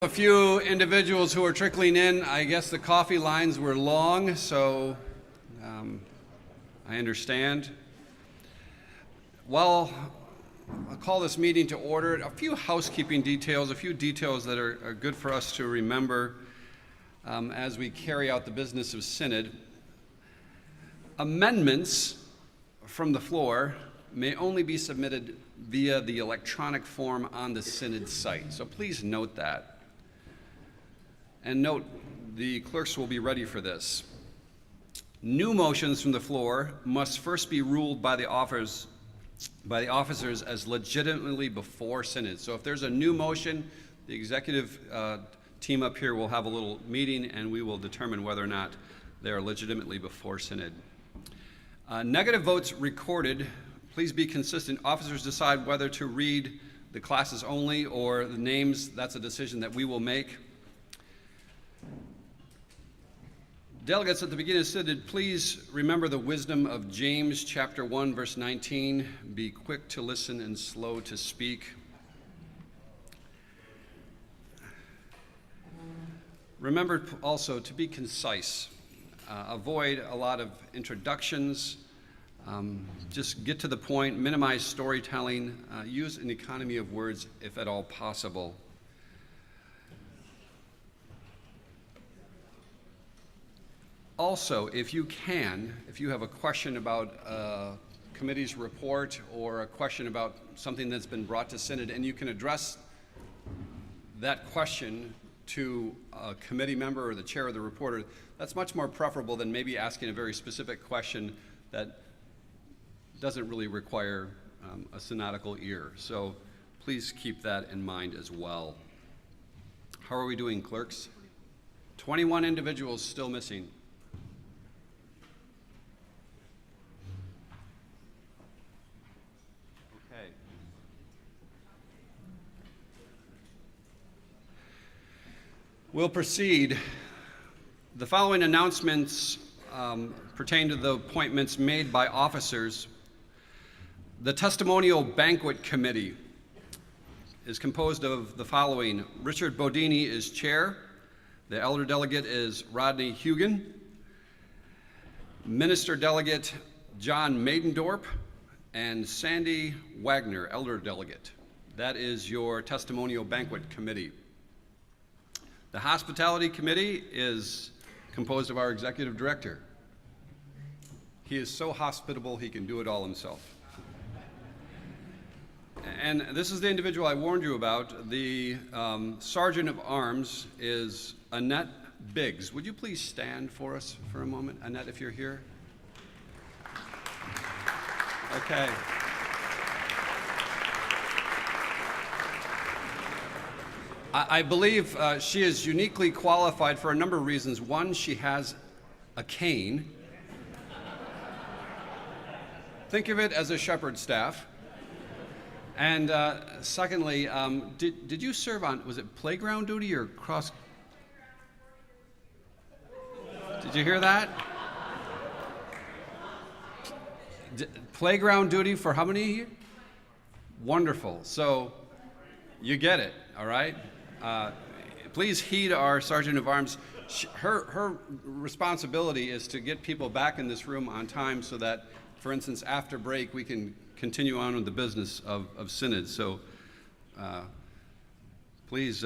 A few individuals who are trickling in. I guess the coffee lines were long, so I understand. Well, I'll call this meeting to order. A few housekeeping details, a few details that are good for us to remember as we carry out the business of Synod. Amendments from the floor may only be submitted via the electronic form on the Synod site, so please note that. And note, the clerks will be ready for this. New motions from the floor must first be ruled by the officers as legitimately before Synod. So if there's a new motion, the executive team up here will have a little meeting and we will determine whether or not they are legitimately before Synod. Negative votes recorded, please be consistent. Officers decide whether to read the classes only or the names. That's a decision that we will make. Delegates, at the beginning of Synod, please remember the wisdom of James chapter 1, verse 19. Be quick to listen and slow to speak. Remember also to be concise. Avoid a lot of introductions. Just get to the point, minimize storytelling, use an economy of words if at all possible. Also, if you have a question about a committee's report or a question about something that's been brought to Synod, and you can address that question to a committee member or the chair or the reporter, that's much more preferable than maybe asking a very specific question that doesn't really require a synodical ear. So please keep that in mind as well. How are we doing, clerks? 21 individuals still missing. We'll proceed. The following announcements pertain to the appointments made by officers. The Testimonial Banquet Committee is composed of the following. Richard Bodini is chair. The elder delegate is Rodney Hugan. Minister delegate John Maidendorp and Sandy Wagner, elder delegate. That is your Testimonial Banquet Committee. The Hospitality Committee is composed of our executive director. He is so hospitable he can do it all himself. And this is the individual I warned you about. The Sergeant of Arms is Annette Biggs. Would you please stand for us for a moment? Annette, if you're here. Okay. I believe she is uniquely qualified for a number of reasons. One, she has a cane. Think of it as a shepherd's staff. And secondly, did you serve on, was it playground duty or cross? Did you hear that? Playground duty for how many years? Wonderful. So you get it, all right? Please heed our Sergeant of Arms. Her responsibility is to get people back in this room on time so that, for instance, after break, we can continue on with the business of Synod. So please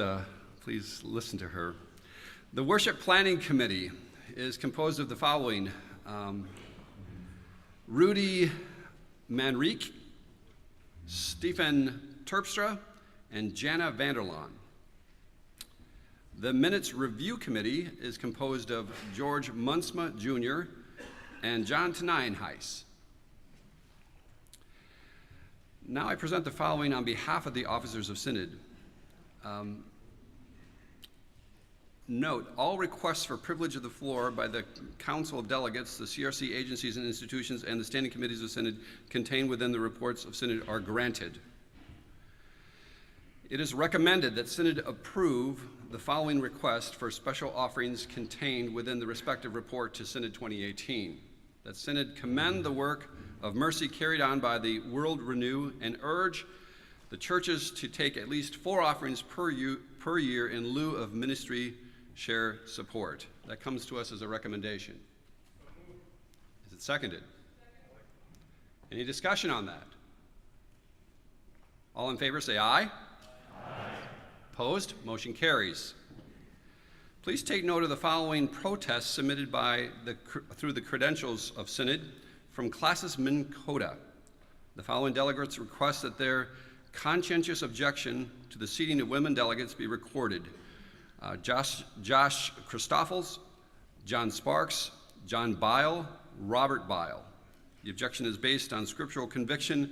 listen to her. The Worship Planning Committee is composed of the following. Rudy Manrique, Stephen Terpstra, and Jana Vanderlaan. The Minutes Review Committee is composed of George Munsma Jr. and John Tenaienhuis. Now I present the following on behalf of the officers of Synod. Note, all requests for privilege of the floor by the Council of Delegates, the CRC agencies and institutions, and the standing committees of Synod contained within the reports of Synod are granted. It is recommended that Synod approve the following request for special offerings contained within the respective report to Synod 2018. That Synod commend the work of mercy carried on by the World Renew and urge the churches to take at least 4 offerings per per year in lieu of ministry share support. That comes to us as a recommendation. Is it seconded? Any discussion on that? All in favor say aye. Aye. Opposed? Motion carries. Please take note of the following protests submitted through the credentials of Synod from Classis Min Coda. The following delegates request that their conscientious objection to the seating of women delegates be recorded. Josh Christoffels, John Sparks, John Bile, Robert Bile. The objection is based on scriptural conviction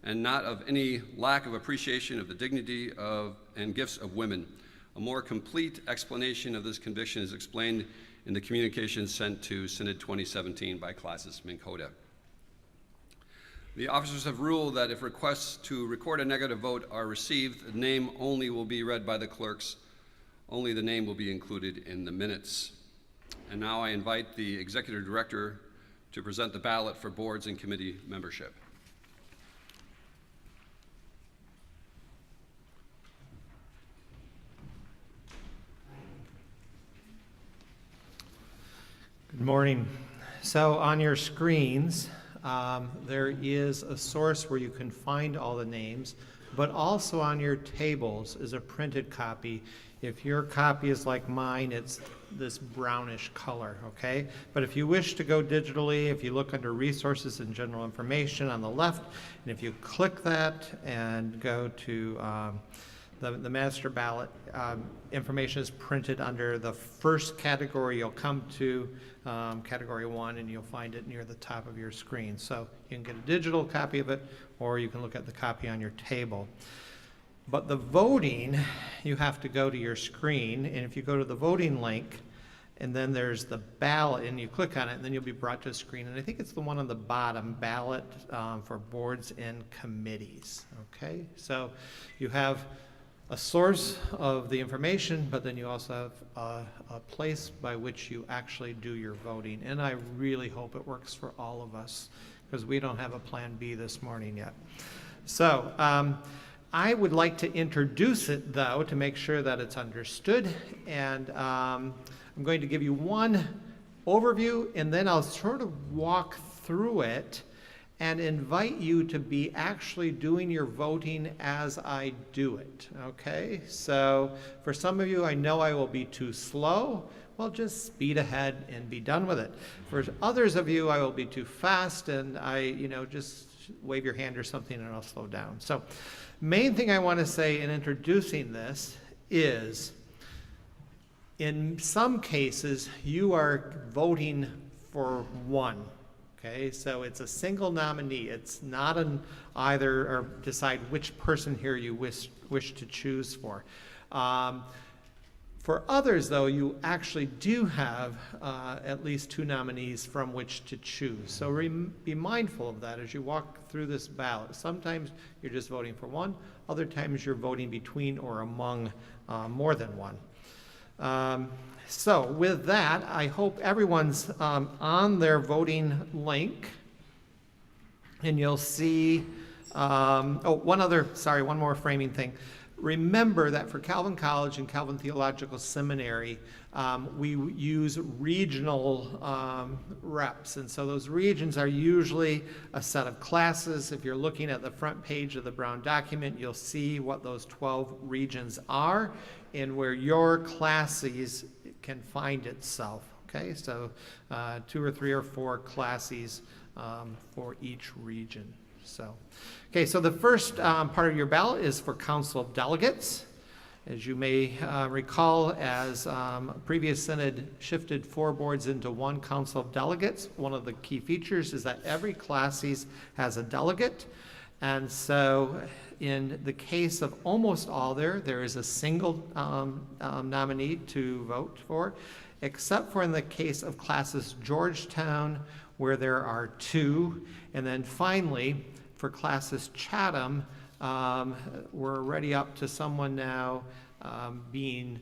and not of any lack of appreciation of the dignity and gifts of women. A more complete explanation of this conviction is explained in the communication sent to Synod 2017 by Classis Min Coda. The officers have ruled that if requests to record a negative vote are received, the name only will be read by the clerks. Only the name will be included in the minutes. And now I invite the Executive Director to present the ballot for boards and committee membership. Good morning. So on your screens, there is a source where you can find all the names, but also on your tables is a printed copy. If your copy is like mine, it's this brownish color, okay? But if you wish to go digitally, if you look under Resources and General Information on the left, and if you click that and go to the master ballot, information is printed under the first category. You'll come to category 1 and you'll find it near the top of your screen. So you can get a digital copy of it, or you can look at the copy on your table. But the voting, you have to go to your screen, and if you go to the voting link, and then there's the ballot, and you click on it, and then you'll be brought to a screen, and I think it's the one on the bottom, ballot for boards and committees, okay? So you have a source of the information, but then you also have a place by which you actually do your voting. And I really hope it works for all of us, because we don't have a plan B this morning yet. So I would like to introduce it, though, to make sure that it's understood. And I'm going to give you one overview, and then I'll sort of walk through it and invite you to be actually doing your voting as I do it, okay? So for some of you, I know I will be too slow. Well, just speed ahead and be done with it. For others of you, I will be too fast, and just wave your hand or something and I'll slow down. So main thing I want to say in introducing this is, in some cases, you are voting for one. Okay, so it's a single nominee. It's not an either or decide which person here you wish to choose for. For others, though, you actually do have at least two nominees from which to choose. So be mindful of that as you walk through this ballot. Sometimes you're just voting for one. Other times you're voting between or among more than one. So with that, I hope everyone's on their voting link, and you'll see, one more framing thing. Remember that for Calvin College and Calvin Theological Seminary, we use regional reps, and so those regions are usually a set of classes. If you're looking at the front page of the Brown document, you'll see what those 12 regions are and where your classes can find itself, okay? So 2 or 3 or 4 classes for each region. So, okay, so the first part of your ballot is for Council of Delegates. As you may recall, as previous synod shifted 4 boards into 1 Council of Delegates, one of the key features is that every classis has a delegate. And so in the case of almost all there is a single nominee to vote for, except for in the case of classes Georgetown, where there are 2. And then finally, for classes Chatham, we're already up to someone now being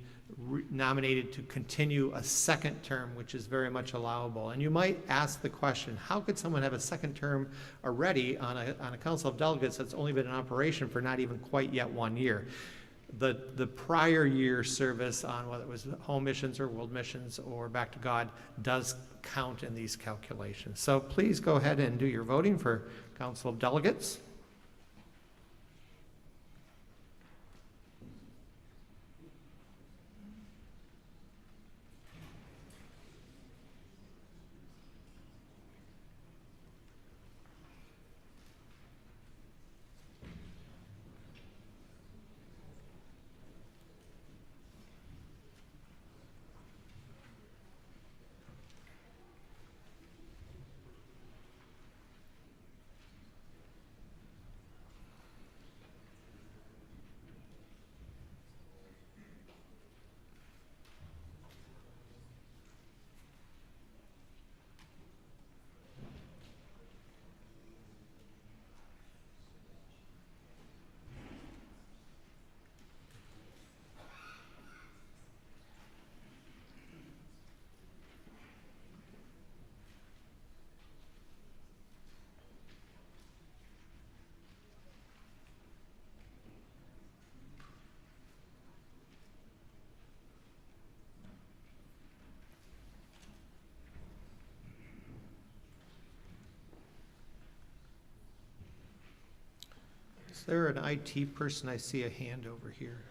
nominated to continue a second term, which is very much allowable. And you might ask the question, how could someone have a second term already on a Council of Delegates that's only been in operation for not even quite yet 1 year? the prior year service on whether it was home missions or world missions or back to God does count in these calculations. So please go ahead and do your voting for Council of Delegates. Is there an IT person? I see a hand over here.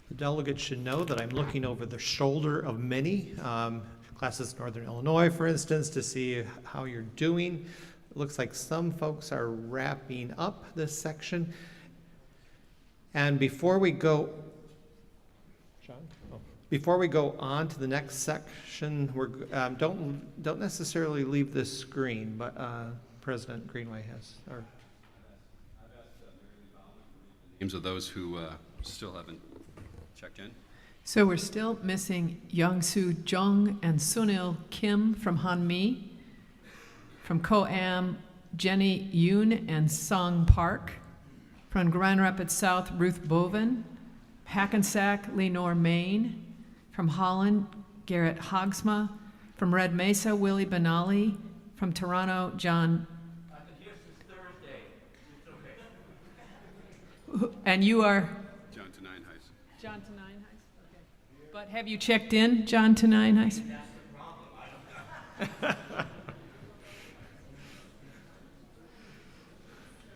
The delegates should know that I'm looking over the shoulder of many classes in Northern Illinois, for instance, to see how you're doing. It looks like some folks are wrapping up this section. And before we go, John? Oh. Before we go on to the next section, we're don't necessarily leave this screen, but President Greenway has. Or Names of those who still haven't checked in. So we're still missing Young-Soo Jung and Sunil Kim from Hanmi. From Ko-Am, Jenny Yoon and Sung Park. From Grand Rapids South, Ruth Boven. Hackensack, Lenore Main. From Holland, Garrett Hogsma. From Red Mesa, Willie Benali. From Toronto, John. I've been here since Thursday. It's okay. And you are? John to Nine Heights. John to Nine Heights? Okay. But have you checked in, John to Nine Heights? That's the problem. I don't know.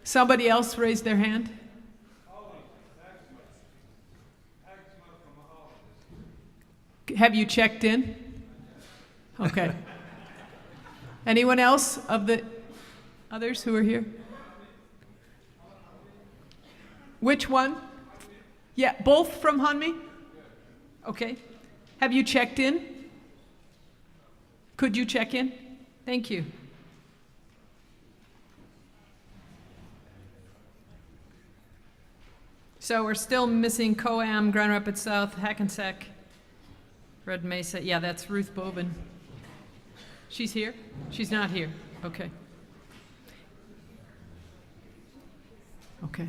Somebody else raised their hand? Have you checked in? Okay. Anyone else of the others who are here? Which one? Yeah, both from Hanmi? Okay. Have you checked in? Could you check in? Thank you. So we're still missing Ko-Am, Grand Rapids South, Hackensack, Red Mesa, yeah, that's Ruth Bobin. She's here? She's not here. Okay. Okay.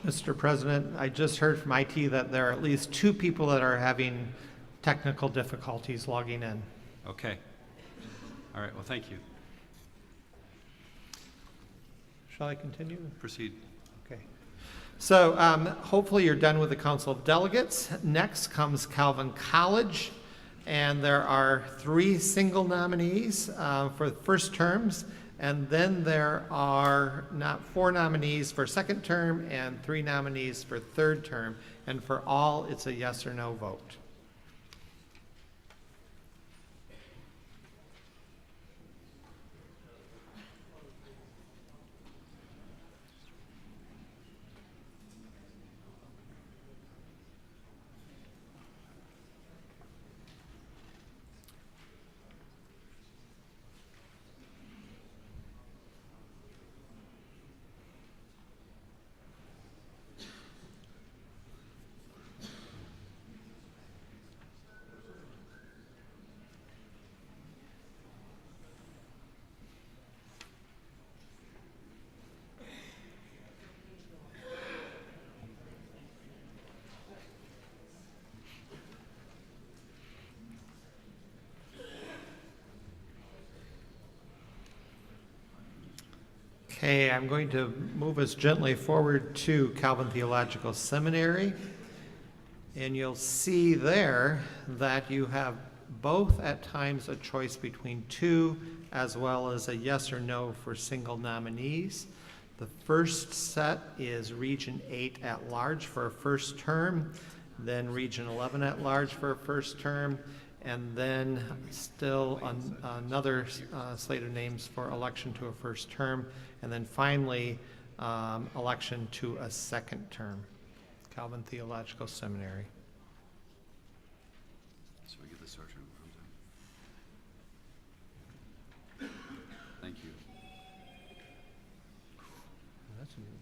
Mr. President, I just heard from IT that there are at least 2 people that are having technical difficulties logging in. Okay. All right, well, thank you. Shall I continue? Proceed. Okay. So hopefully you're done with the Council of Delegates. Next comes Calvin College, and there are 3 single nominees for the first terms, and then there are 4 nominees for second term and 3 nominees for third term, and for all, it's a yes or no vote. Okay, I'm going to move us gently forward to Calvin Theological Seminary. And you'll see there that you have both at times a choice between 2 as well as a yes or no for single nominees. The first set is Region 8 at large for a first term, then Region 11 at large for a first term, and then still another slate of names for election to a first term, and then finally election to a second term. Calvin Theological Seminary. So we get the search room. Thank you. That's a new noise.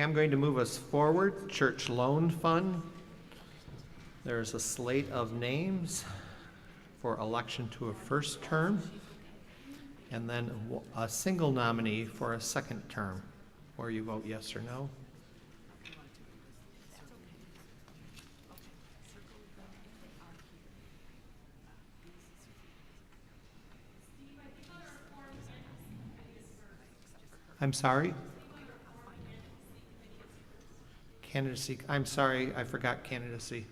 I'm going to move us forward. Church Loan Fund. There's a slate of names for election to a first term, and then a single nominee for a second term, where you vote yes or no. I'm sorry? Candidacy, I'm sorry, I forgot candidacy.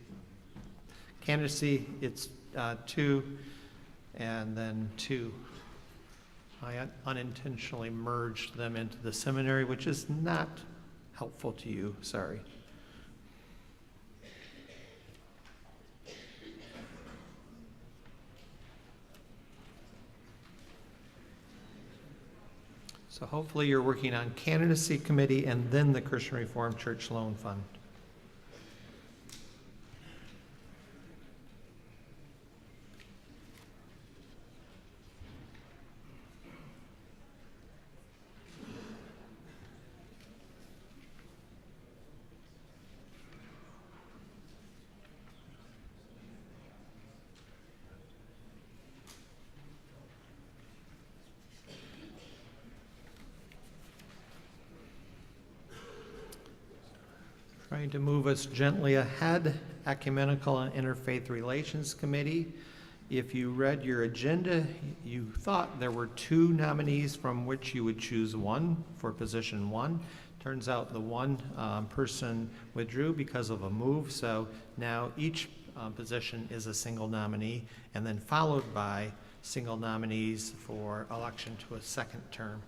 Candidacy, it's 2 and then 2. I unintentionally merged them into the seminary, which is not helpful to you, sorry. So hopefully you're working on candidacy committee and then the Christian Reformed Church Loan Fund. Trying to move us gently ahead, Ecumenical and Interfaith Relations Committee. If you read your agenda, you thought there were 2 nominees from which you would choose one for position 1. Turns out the one person withdrew because of a move, so now each position is a single nominee, and then followed by single nominees for election to a second term.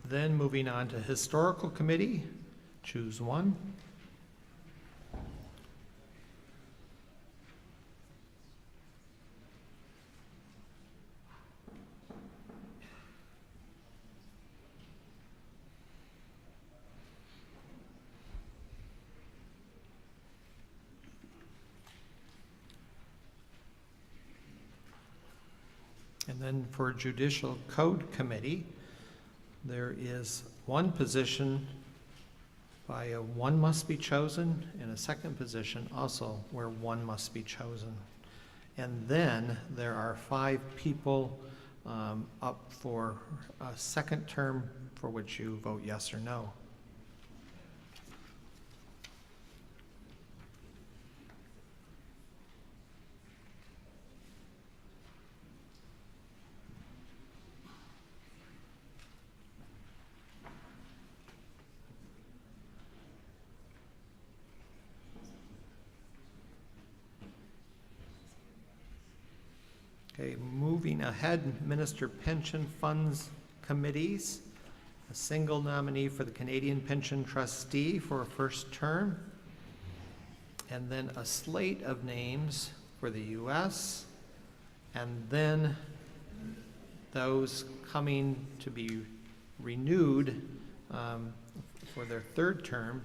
Then moving on to Historical Committee, choose one. And then for Judicial Code Committee, there is one position by a one must be chosen, and a second position also where one must be chosen. And then there are 5 people up for a second term for which you vote yes or no. Okay, moving ahead, Minister Pension Funds Committees, a single nominee for the Canadian Pension Trustee for a first term, and then a slate of names for the U.S., and then those coming to be renewed for their third term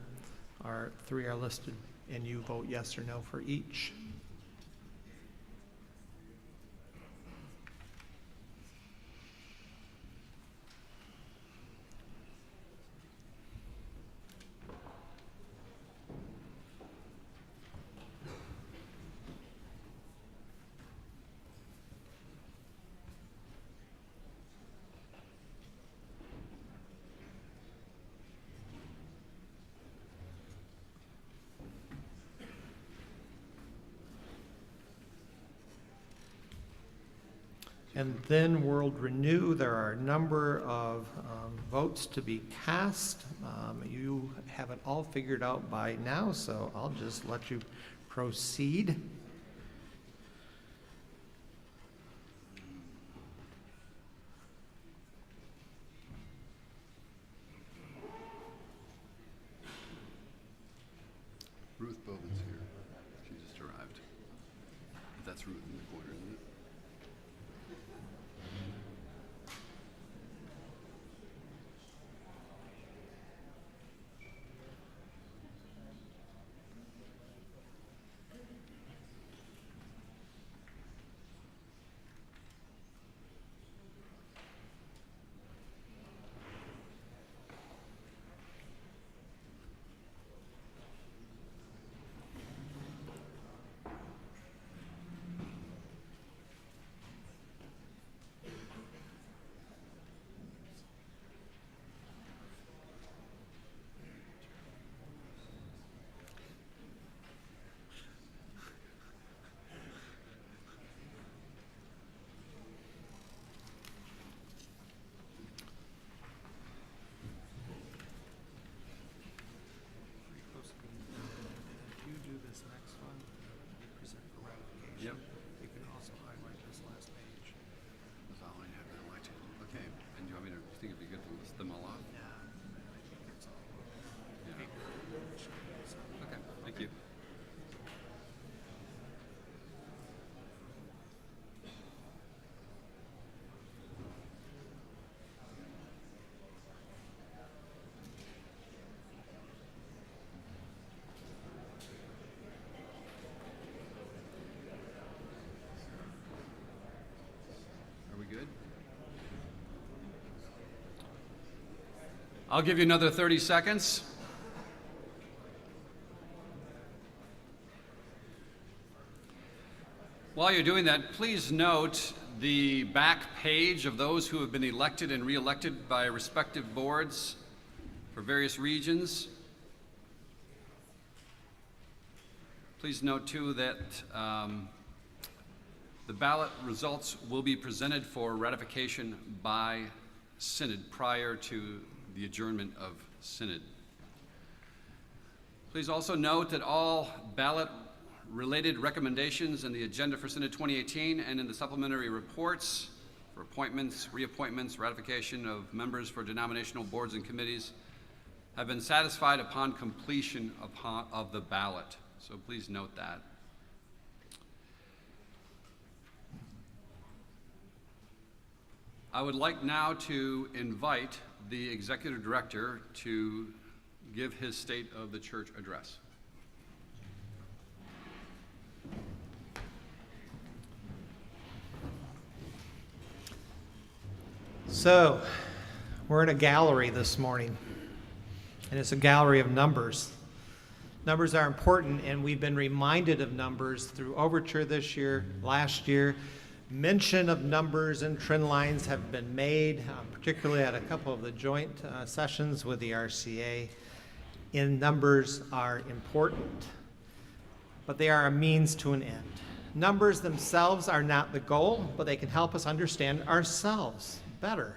are 3 are listed, and you vote yes or no for each. And then World Renew, there are a number of votes to be cast. You have it all figured out by now, so I'll just let you proceed. Ruth Bowman's here. She just arrived. That's Ruth in the corner, isn't it? If you do this next one, you present for ratification. Yep. You can also highlight this last page. That's all I have to highlight. Okay, and you want me to think it'd be good to list them all off? Yeah, I think it's all Yeah. paper. Okay, thank you. Are we good? I'll give you another 30 seconds. While you're doing that, please note the back page of those who have been elected and re-elected by respective boards for various regions. Please note too that the ballot results will be presented for ratification by Synod prior to the adjournment of Synod. Please also note that all ballot-related recommendations in the agenda for Synod 2018 and in the supplementary reports for appointments, reappointments, ratification of members for denominational boards and committees have been satisfied upon completion of the ballot. So please note that. I would like now to invite the Executive Director to give his State of the Church address. So, we're in a gallery this morning, and it's a gallery of numbers. Numbers are important, and we've been reminded of numbers through Overture this year, last year. Mention of numbers and trend lines have been made, particularly at a couple of the joint sessions with the RCA. And numbers are important, but they are a means to an end. Numbers themselves are not the goal, but they can help us understand ourselves better.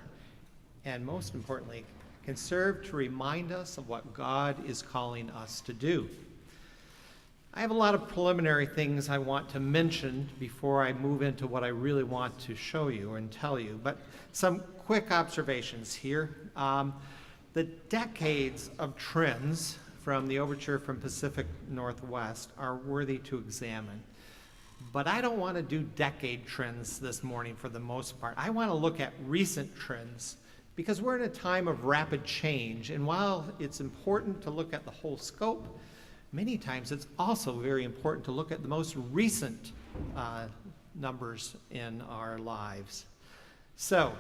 And most importantly, can serve to remind us of what God is calling us to do. I have a lot of preliminary things I want to mention before I move into what I really want to show you and tell you, but some quick observations here. The decades of trends from the Overture from Pacific Northwest are worthy to examine. But I don't want to do decade trends this morning for the most part. I want to look at recent trends because we're in a time of rapid change. And while it's important to look at the whole scope, many times it's also very important to look at the most recent numbers in our lives. So,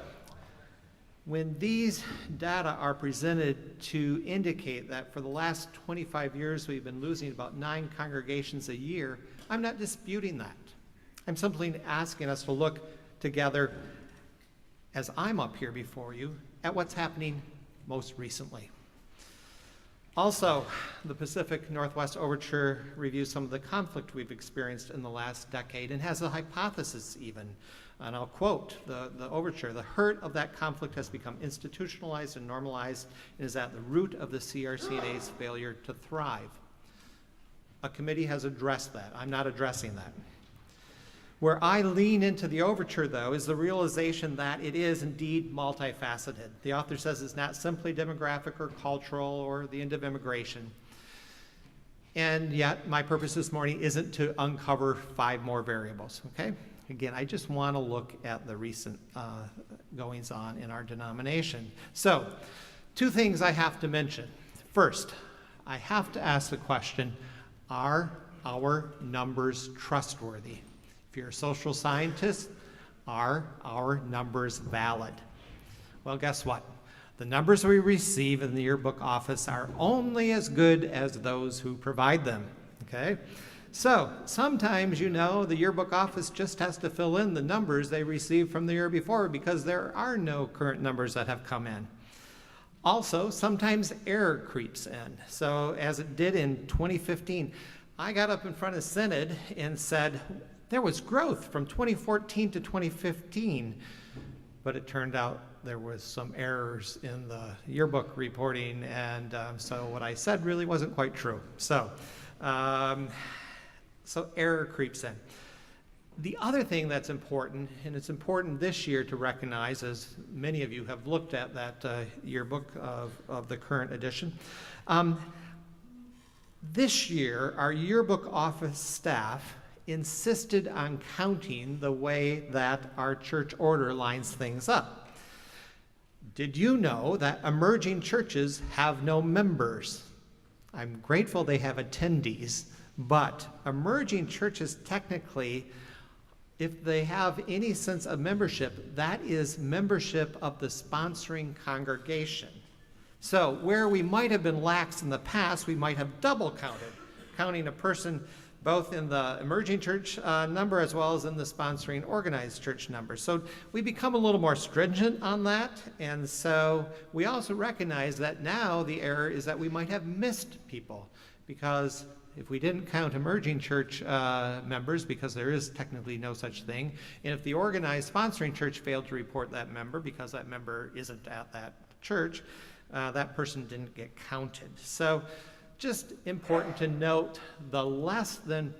when these data are presented to indicate that for the last 25 years we've been losing about 9 congregations a year, I'm not disputing that. I'm simply asking us to look together, as I'm up here before you, at what's happening most recently. Also, the Pacific Northwest Overture reviews some of the conflict we've experienced in the last decade and has a hypothesis even. And I'll quote the Overture: "The hurt of that conflict has become institutionalized and normalized and is at the root of the CRC&A's failure to thrive." A committee has addressed that. I'm not addressing that. Where I lean into the Overture, though, is the realization that it is indeed multifaceted. The author says it's not simply demographic or cultural or the end of immigration. And yet, my purpose this morning isn't to uncover 5 more variables, okay? Again, I just want to look at the recent goings-on in our denomination. So, 2 things I have to mention. First, I have to ask the question, are our numbers trustworthy? If you're a social scientist, are our numbers valid? Well, guess what? The numbers we receive in the yearbook office are only as good as those who provide them, okay? So, sometimes, the yearbook office just has to fill in the numbers they received from the year before because there are no current numbers that have come in. Also, sometimes error creeps in. So, as it did in 2015, I got up in front of Synod and said, there was growth from 2014 to 2015, but it turned out there was some errors in the yearbook reporting, and so what I said really wasn't quite true. So error creeps in. The other thing that's important, and it's important this year to recognize, as many of you have looked at that yearbook of the current edition, this year our yearbook office staff insisted on counting the way that our church order lines things up. Did you know that emerging churches have no members? I'm grateful they have attendees, but emerging churches technically, if they have any sense of membership, that is membership of the sponsoring congregation. So where we might have been lax in the past, we might have double counted, counting a person both in the emerging church number as well as in the sponsoring organized church number. So we become a little more stringent on that, and so we also recognize that now the error is that we might have missed people, because if we didn't count emerging church members, because there is technically no such thing, and if the organized sponsoring church failed to report that member because that member isn't at that church, that person didn't get counted. So just important to note the less than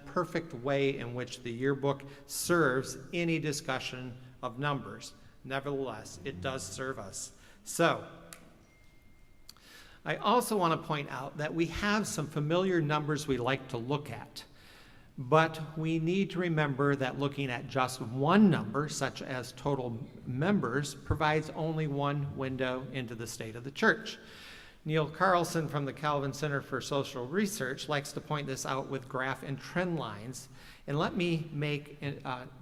perfect way in which the yearbook serves any discussion of numbers. Nevertheless, it does serve us. So I also want to point out that we have some familiar numbers we like to look at, but we need to remember that looking at just one number, such as total members, provides only one window into the state of the church. Neil Carlson from the Calvin Center for Social Research likes to point this out with graph and trend lines. And let me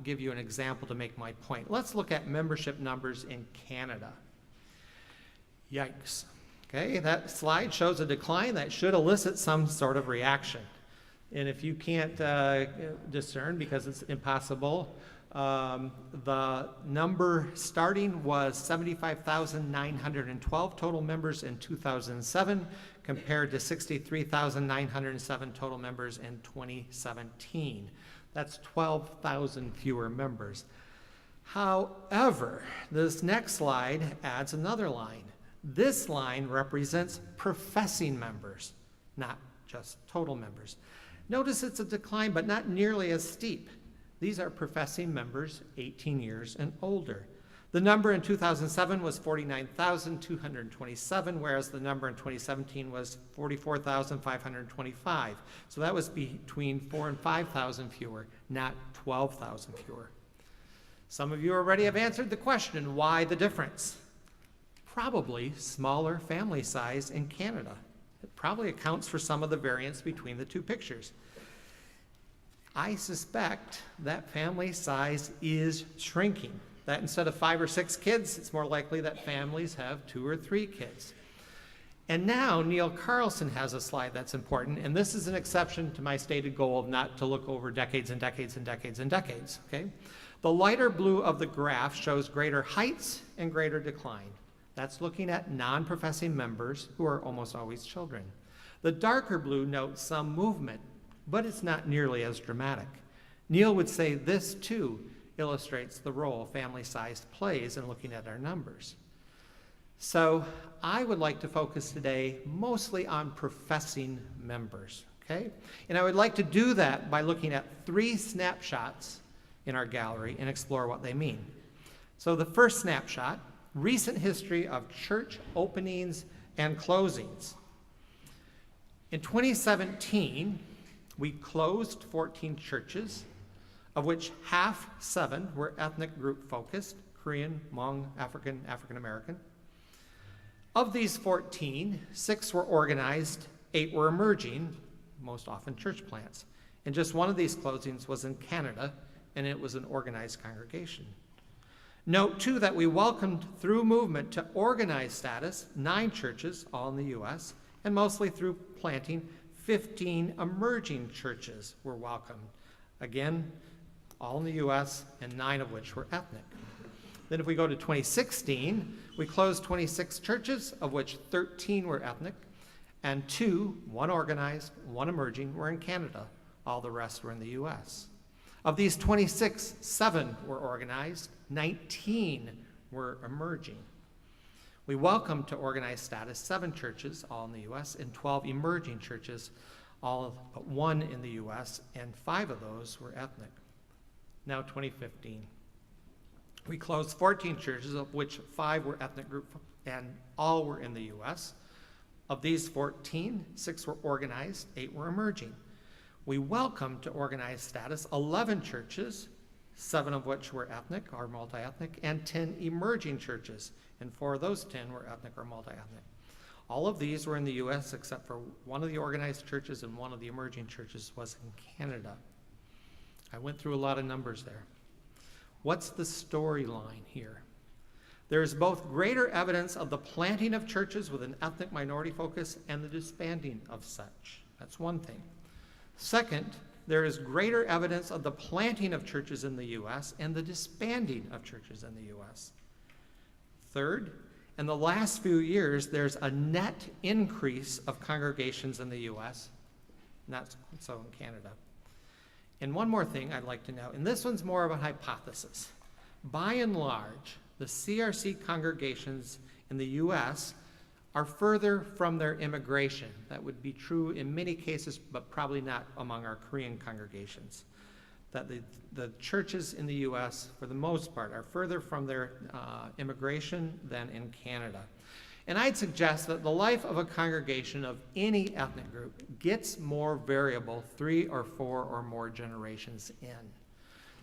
give you an example to make my point. Let's look at membership numbers in Canada. Yikes. Okay, that slide shows a decline that should elicit some sort of reaction. And if you can't discern, because it's impossible, the number starting was 75,912 total members in 2007 compared to 63,907 total members in 2017. That's 12,000 fewer members. However, this next slide adds another line. This line represents professing members, not just total members. Notice it's a decline, but not nearly as steep. These are professing members 18 years and older. The number in 2007 was 49,227, whereas the number in 2017 was 44,525. So that was between 4,000 and 5,000 fewer, not 12,000 fewer. Some of you already have answered the question, why the difference? Probably smaller family size in Canada. It probably accounts for some of the variance between the two pictures. I suspect that family size is shrinking, that instead of 5 or 6 kids, it's more likely that families have 2 or 3 kids. And now Neil Carlson has a slide that's important, and this is an exception to my stated goal of not to look over decades and decades and decades and decades, okay? The lighter blue of the graph shows greater heights and greater decline. That's looking at non-professing members who are almost always children. The darker blue notes some movement, but it's not nearly as dramatic. Neil would say this too illustrates the role family size plays in looking at our numbers. So I would like to focus today mostly on professing members, okay? And I would like to do that by looking at 3 snapshots in our gallery and explore what they mean. So the first snapshot, recent history of church openings and closings. In 2017, we closed 14 churches, of which half, 7, were ethnic group focused, Korean, Hmong, African, African American. Of these 14, 6 were organized, 8 were emerging, most often church plants. And just one of these closings was in Canada, and it was an organized congregation. Note too that we welcomed through movement to organized status 9 churches, all in the U.S., and mostly through planting 15 emerging churches were welcomed. Again, all in the U.S., and 9 of which were ethnic. Then if we go to 2016, we closed 26 churches, of which 13 were ethnic, and 2, 1 organized, 1 emerging, were in Canada. All the rest were in the U.S. Of these 26, 7 were organized, 19 were emerging. We welcomed to organized status 7 churches, all in the U.S., and 12 emerging churches, all but 1 in the U.S., and 5 of those were ethnic. Now 2015. We closed 14 churches, of which 5 were ethnic group, and all were in the U.S. Of these 14, 6 were organized, 8 were emerging. We welcomed to organized status 11 churches, 7 of which were ethnic or multi-ethnic, and 10 emerging churches, and 4 of those 10 were ethnic or multi-ethnic. All of these were in the U.S. except for 1 of the organized churches, and 1 of the emerging churches was in Canada. I went through a lot of numbers there. What's the storyline here? There is both greater evidence of the planting of churches with an ethnic minority focus and the disbanding of such. That's one thing. Second, there is greater evidence of the planting of churches in the U.S. and the disbanding of churches in the U.S. Third, in the last few years, there's a net increase of congregations in the U.S., not so in Canada. And one more thing I'd like to note, and this one's more of a hypothesis. By and large, the CRC congregations in the U.S. are further from their immigration. That would be true in many cases, but probably not among our Korean congregations. That the churches in the U.S., for the most part, are further from their immigration than in Canada. And I'd suggest that the life of a congregation of any ethnic group gets more variable 3 or 4 or more generations in.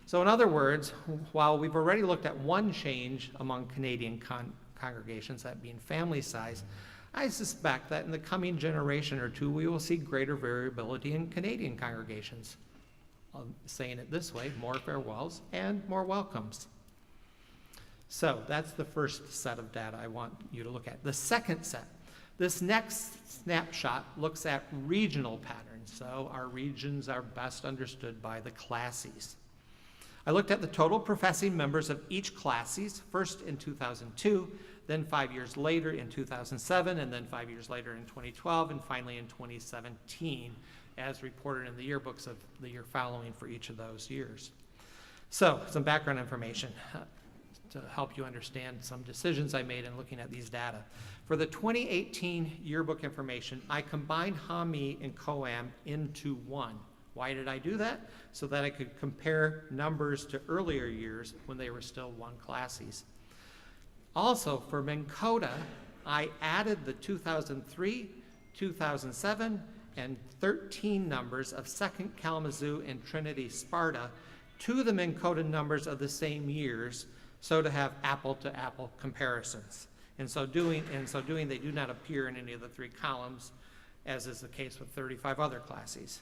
So in other words, while we've already looked at one change among Canadian congregations, that being family size, I suspect that in the coming generation or two, we will see greater variability in Canadian congregations. Saying it this way, more farewells and more welcomes. So that's the first set of data I want you to look at. The second set, this next snapshot looks at regional patterns. So our regions are best understood by the classes. I looked at the total professing members of each classes, first in 2002, then 5 years later in 2007, and then 5 years later in 2012, and finally in 2017, as reported in the yearbooks of the year following for each of those years. So, some background information to help you understand some decisions I made in looking at these data. For the 2018 yearbook information, I combined HaMi and Coam into one. Why did I do that? So that I could compare numbers to earlier years when they were still one classes. Also, for Minn Kota, I added the 2003, 2007, and 13 numbers of Second Kalamazoo and Trinity Sparta to the Minn Kota numbers of the same years, so to have apple-to-apple comparisons. In so doing, they do not appear in any of the 3 columns, as is the case with 35 other classes.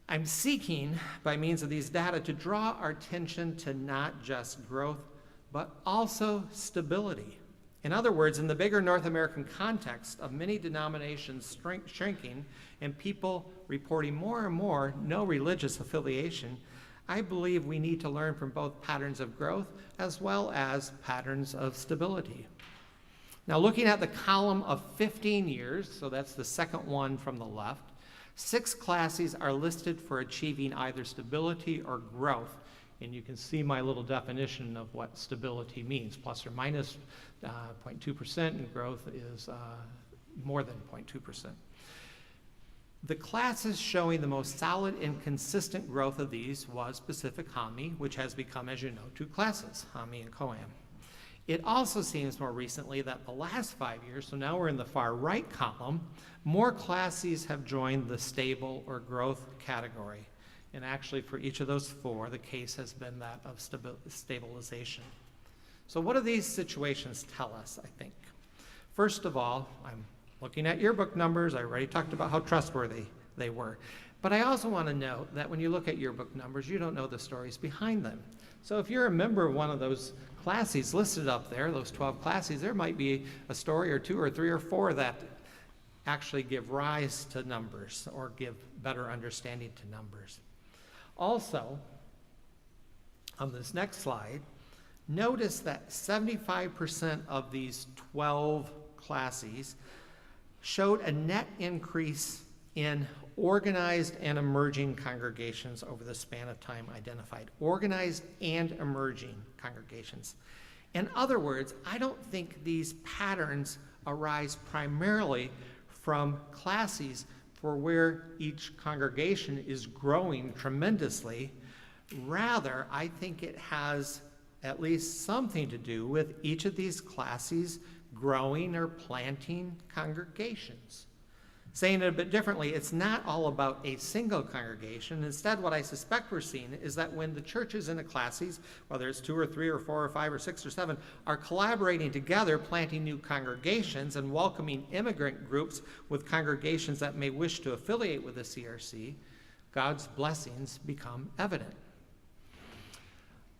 I'm seeking, by means of these data, to draw our attention to not just growth, but also stability. In other words, in the bigger North American context of many denominations shrinking and people reporting more and more no religious affiliation, I believe we need to learn from both patterns of growth as well as patterns of stability. Now, looking at the column of 15 years, so that's the second one from the left, 6 classes are listed for achieving either stability or growth. And you can see my little definition of what stability means. Plus or minus 0.2%, and growth is more than 0.2%. The classes showing the most solid and consistent growth of these was Pacific HaMi, which has become, as you know, 2 classes, HaMi and Coam. It also seems more recently that the last 5 years, so now we're in the far right column, more classes have joined the stable or growth category. And actually, for each of those 4, the case has been that of stabilization. So what do these situations tell us, I think? First of all, I'm looking at yearbook numbers. I already talked about how trustworthy they were. But I also want to note that when you look at yearbook numbers, you don't know the stories behind them. So if you're a member of one of those classes listed up there, those 12 classes, there might be a story or 2 or 3 or 4 that actually give rise to numbers or give better understanding to numbers. Also, on this next slide, notice that 75% of these 12 classes showed a net increase in organized and emerging congregations over the span of time identified. Organized and emerging congregations. In other words, I don't think these patterns arise primarily from classes for where each congregation is growing tremendously. Rather, I think it has at least something to do with each of these classes growing or planting congregations. Saying it a bit differently, it's not all about a single congregation. Instead, what I suspect we're seeing is that when the churches in the classes, whether it's 2 or 3 or 4 or 5 or 6 or 7, are collaborating together, planting new congregations and welcoming immigrant groups with congregations that may wish to affiliate with the CRC, God's blessings become evident.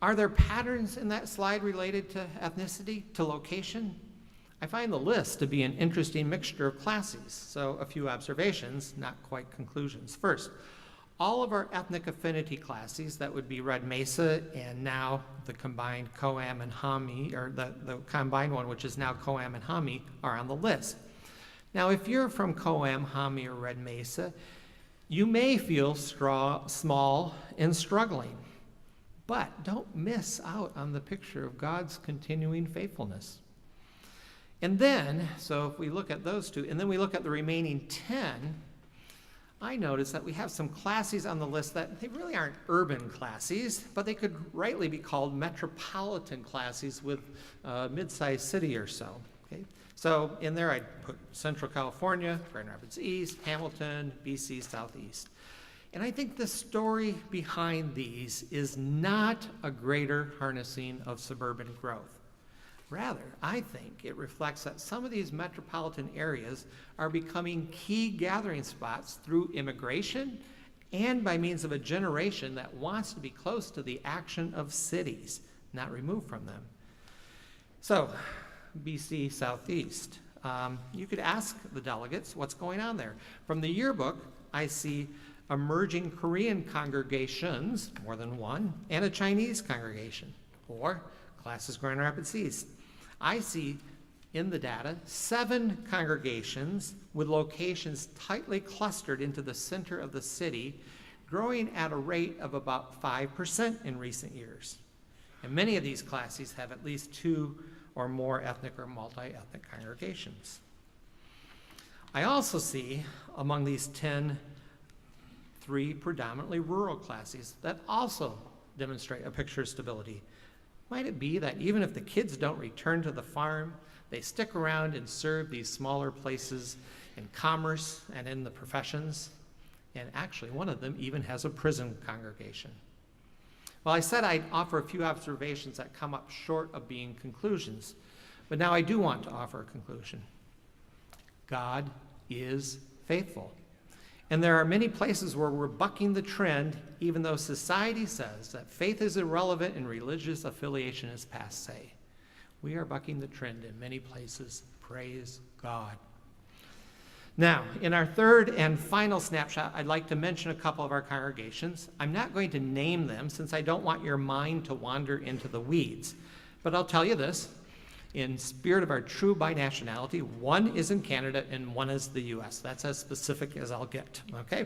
Are there patterns in that slide related to ethnicity, to location? I find the list to be an interesting mixture of classes, so a few observations, not quite conclusions. First, all of our ethnic affinity classes, that would be Red Mesa and now the combined Coam and Hami, or the combined one, which is now Coam and Hami, are on the list. Now, if you're from Coam, Hami, or Red Mesa, you may feel small and struggling, but don't miss out on the picture of God's continuing faithfulness. And then, so if we look at those two, and then we look at the remaining 10, I notice that we have some classes on the list that they really aren't urban classes, but they could rightly be called metropolitan classes with a mid-sized city or so. Okay? So in there I'd put Central California, Grand Rapids East, Hamilton, BC Southeast. And I think the story behind these is not a greater harnessing of suburban growth. Rather, I think it reflects that some of these metropolitan areas are becoming key gathering spots through immigration and by means of a generation that wants to be close to the action of cities, not removed from them. So, BC Southeast. You could ask the delegates what's going on there. From the yearbook, I see emerging Korean congregations, more than one, and a Chinese congregation, or classes Grand Rapids East. I see in the data 7 congregations with locations tightly clustered into the center of the city, growing at a rate of about 5% in recent years. And many of these classes have at least 2 or more ethnic or multi-ethnic congregations. I also see among these 10, 3 predominantly rural classes that also demonstrate a picture of stability. Might it be that even if the kids don't return to the farm, they stick around and serve these smaller places in commerce and in the professions? And actually, one of them even has a prison congregation. Well, I said I'd offer a few observations that come up short of being conclusions, but now I do want to offer a conclusion. God is faithful. And there are many places where we're bucking the trend, even though society says that faith is irrelevant and religious affiliation is passé. We are bucking the trend in many places. Praise God. Now, in our third and final snapshot, I'd like to mention a couple of our congregations. I'm not going to name them since I don't want your mind to wander into the weeds. But I'll tell you this. In spirit of our true binationality, one is in Canada and one is the U.S. That's as specific as I'll get, okay?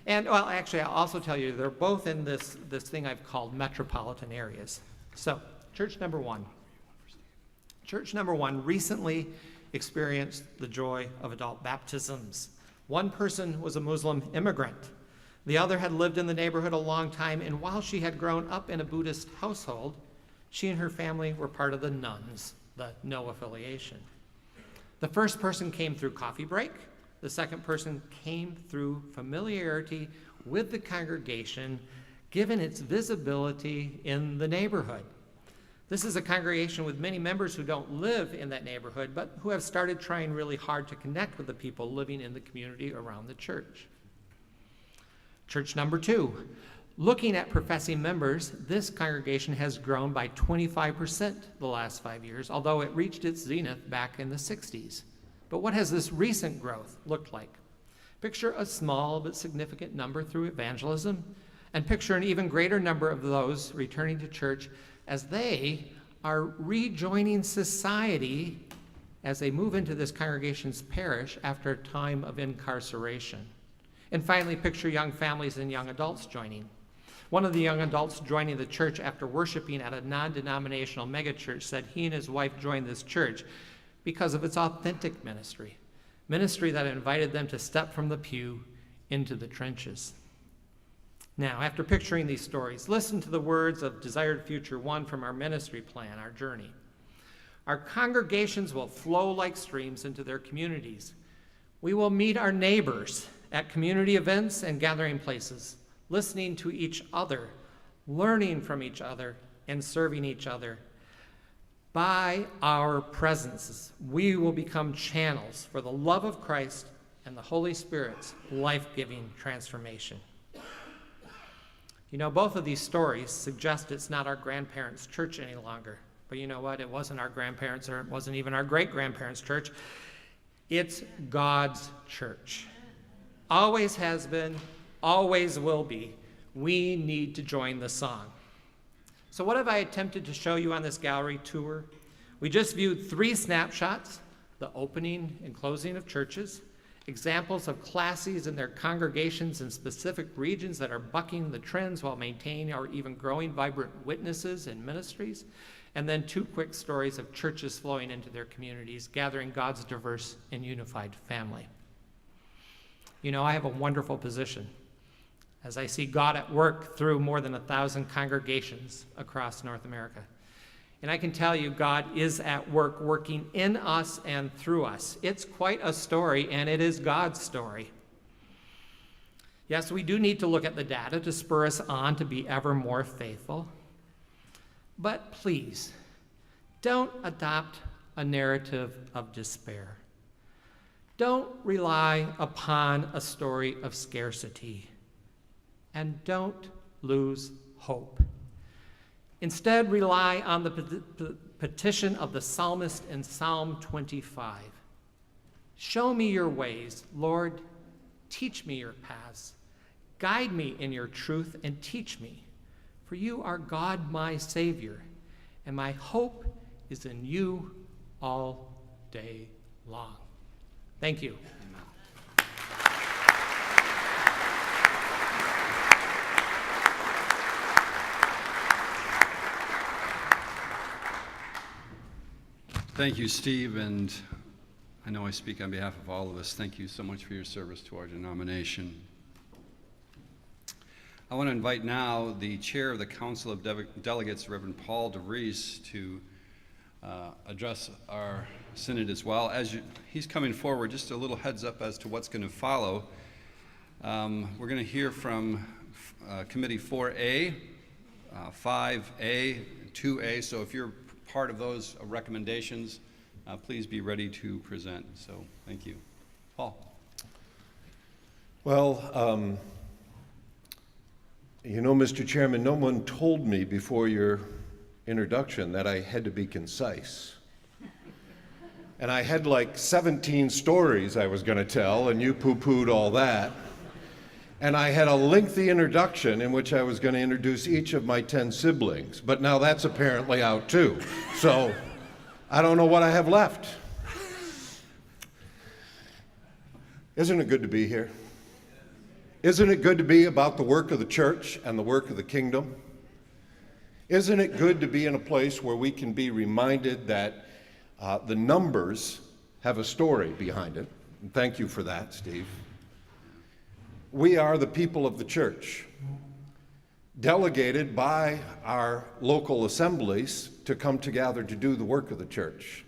And, well, actually, I'll also tell you they're both in this thing I've called metropolitan areas. So, church number one. Church number one recently experienced the joy of adult baptisms. One person was a Muslim immigrant. The other had lived in the neighborhood a long time, and while she had grown up in a Buddhist household, she and her family were part of the nuns, the no affiliation. The first person came through coffee break. The second person came through familiarity with the congregation, given its visibility in the neighborhood. This is a congregation with many members who don't live in that neighborhood, but who have started trying really hard to connect with the people living in the community around the church. Church number two. Looking at professing members, this congregation has grown by 25% the last 5 years, although it reached its zenith back in the 60s. But what has this recent growth looked like? Picture a small but significant number through evangelism, and picture an even greater number of those returning to church as they are rejoining society as they move into this congregation's parish after a time of incarceration. And finally, picture young families and young adults joining. One of the young adults joining the church after worshiping at a non-denominational megachurch said he and his wife joined this church because of its authentic ministry that invited them to step from the pew into the trenches. Now, after picturing these stories, listen to the words of Desired Future 1 from our ministry plan, our journey. Our congregations will flow like streams into their communities. We will meet our neighbors at community events and gathering places, listening to each other, learning from each other, and serving each other. By our presences, we will become channels for the love of Christ and the Holy Spirit's life-giving transformation. You know, both of these stories suggest it's not our grandparents' church any longer. But you know what? It wasn't our grandparents, or it wasn't even our great-grandparents' church. It's God's church. Always has been, always will be. We need to join the song. So what have I attempted to show you on this gallery tour? We just viewed 3 snapshots: the opening and closing of churches, examples of classes and their congregations in specific regions that are bucking the trends while maintaining or even growing vibrant witnesses and ministries, and then 2 quick stories of churches flowing into their communities, gathering God's diverse and unified family. You know, I have a wonderful position as I see God at work through more than 1,000 congregations across North America. And I can tell you, God is at work, working in us and through us. It's quite a story, and it is God's story. Yes, we do need to look at the data to spur us on to be ever more faithful. But please, don't adopt a narrative of despair. Don't rely upon a story of scarcity. And don't lose hope. Instead, rely on the petition of the psalmist in Psalm 25. Show me your ways, Lord. Teach me your paths. Guide me in your truth and teach me. For you are God, my Savior, and my hope is in you all day long. Thank you. Thank you, Steve, and I know I speak on behalf of all of us. Thank you so much for your service to our denomination. I want to invite now the chair of the Council of Delegates, Reverend Paul DeVries, to address our synod as well. He's coming forward, just a little heads up as to what's going to follow. We're going to hear from Committee 4A, 5A, 2A, so if you're part of those recommendations, please be ready to present. So thank you. Paul. Well, you know, Mr. Chairman, no one told me before your introduction that I had to be concise. And I had like 17 stories I was going to tell, and you poo-pooed all that. And I had a lengthy introduction in which I was going to introduce each of my 10 siblings, but now that's apparently out too. So I don't know what I have left. Isn't it good to be here? Isn't it good to be about the work of the church and the work of the kingdom? Isn't it good to be in a place where we can be reminded that the numbers have a story behind it? And thank you for that, Steve. We are the people of the church, delegated by our local assemblies to come together to do the work of the church.